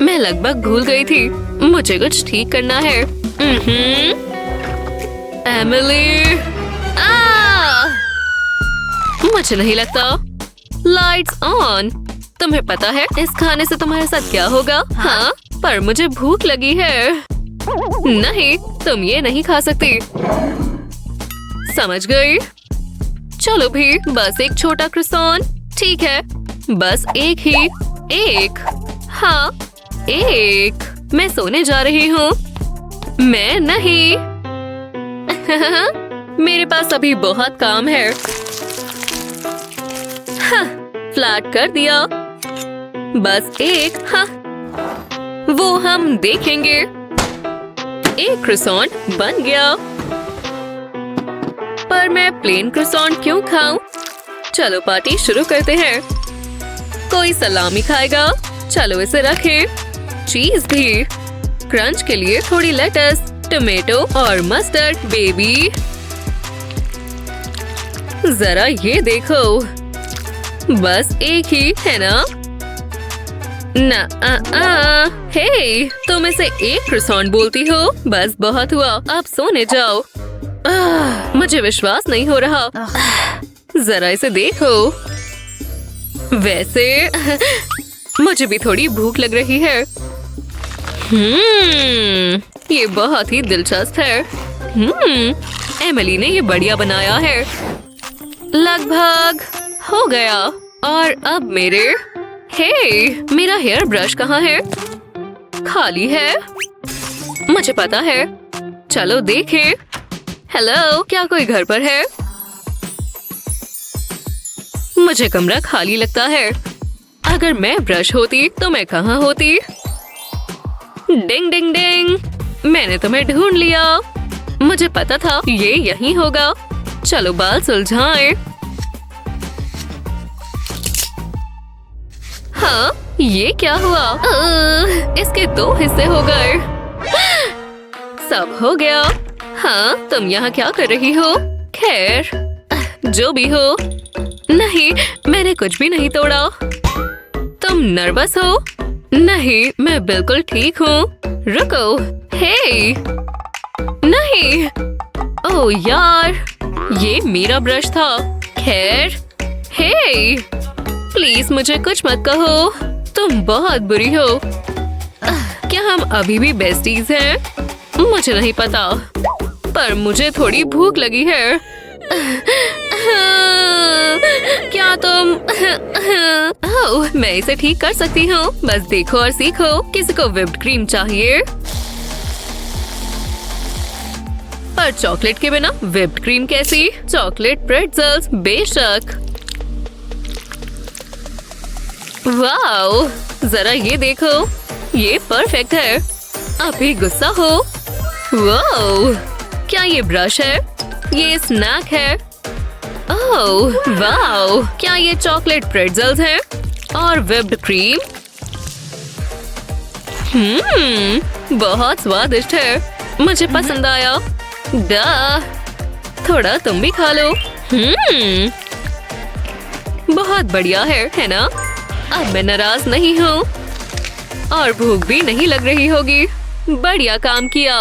मैं लगभग भूल गई थी। मुझे कुछ ठीक करना है। एमिली, मुझे नहीं लगता। Lights on. तुम्हें पता है इस खाने से तुम्हारे साथ क्या होगा? हाँ, पर मुझे भूख लगी है। नहीं, तुम ये नहीं खा सकती। समझ गई? चलो भी, बस एक छोटा क्रोसान। ठीक है, बस एक ही। एक। हाँ, एक। मैं सोने जा रही हूँ। मैं नहीं। मेरे पास अभी बहुत काम है। हाँ, फ्लैट कर दिया। बस एक। हाँ, वो हम देखेंगे। एक क्रोसान बन गया। पर मैं प्लेन क्रोसान क्यों खाऊं? चलो पार्टी शुरू करते हैं। कोई सलामी खाएगा? चलो इसे रखें। चीज भी। क्रंच के लिए थोड़ी लेटस, टोमेटो और मस्टर्ड बेबी। जरा ये देखो, बस एक ही है ना? हे, तुम इसे एक क्रोसान बोलती हो? बस बहुत हुआ, अब सोने जाओ। मुझे विश्वास नहीं हो रहा। जरा इसे देखो। वैसे मुझे भी थोड़ी भूख लग रही है। ये बहुत ही दिलचस्प है। एमिली ने ये बढ़िया बनाया है। लगभग हो गया। और अब मेरा हेयर ब्रश कहाँ है? खाली है। मुझे पता है। चलो देखें। हेलो, क्या कोई घर पर है? मुझे कमरा खाली लगता है। अगर मैं ब्रश होती तो मैं कहाँ होती? डिंग डिंग डिंग, मैंने तुम्हें ढूंढ लिया। मुझे पता था ये यहीं होगा। चलो बाल सुलझाएं। हाँ, ये क्या हुआ? इसके 2 हिस्से हो गए। सब हो गया। हाँ, तुम यहाँ क्या कर रही हो? खैर, जो भी हो। नहीं, मैंने कुछ भी नहीं तोड़ा। तुम नर्वस हो? नहीं, मैं बिल्कुल ठीक हूँ। रुको। हे, नहीं। ओह यार, ये मेरा ब्रश था। खैर, हे, प्लीज मुझे कुछ मत कहो, तुम बहुत बुरी हो। क्या हम अभी भी बेस्टीज हैं? मुझे नहीं पता, पर मुझे थोड़ी भूख लगी है। क्या तुम ओह, मैं इसे ठीक कर सकती हूँ। बस देखो और सीखो। किसी को व्हिप्ड क्रीम चाहिए? पर चॉकलेट के बिना व्हिप्ड क्रीम कैसी? चॉकलेट प्रेट्ज़ल्स, बेशक। वाओ, जरा ये देखो, ये परफेक्ट है। आप भी गुस्सा हो? वाओ, क्या ये ब्रश है? ये स्नैक है। ओह वाओ, क्या ये चॉकलेट प्रेट्ज़ल्स हैं? और व्हिप्ड क्रीम? बहुत स्वादिष्ट है, मुझे पसंद आया। थोड़ा तुम भी खा लो। बहुत बढ़िया है ना? अब मैं नाराज नहीं हूँ और भूख भी नहीं लग रही होगी। बढ़िया काम किया।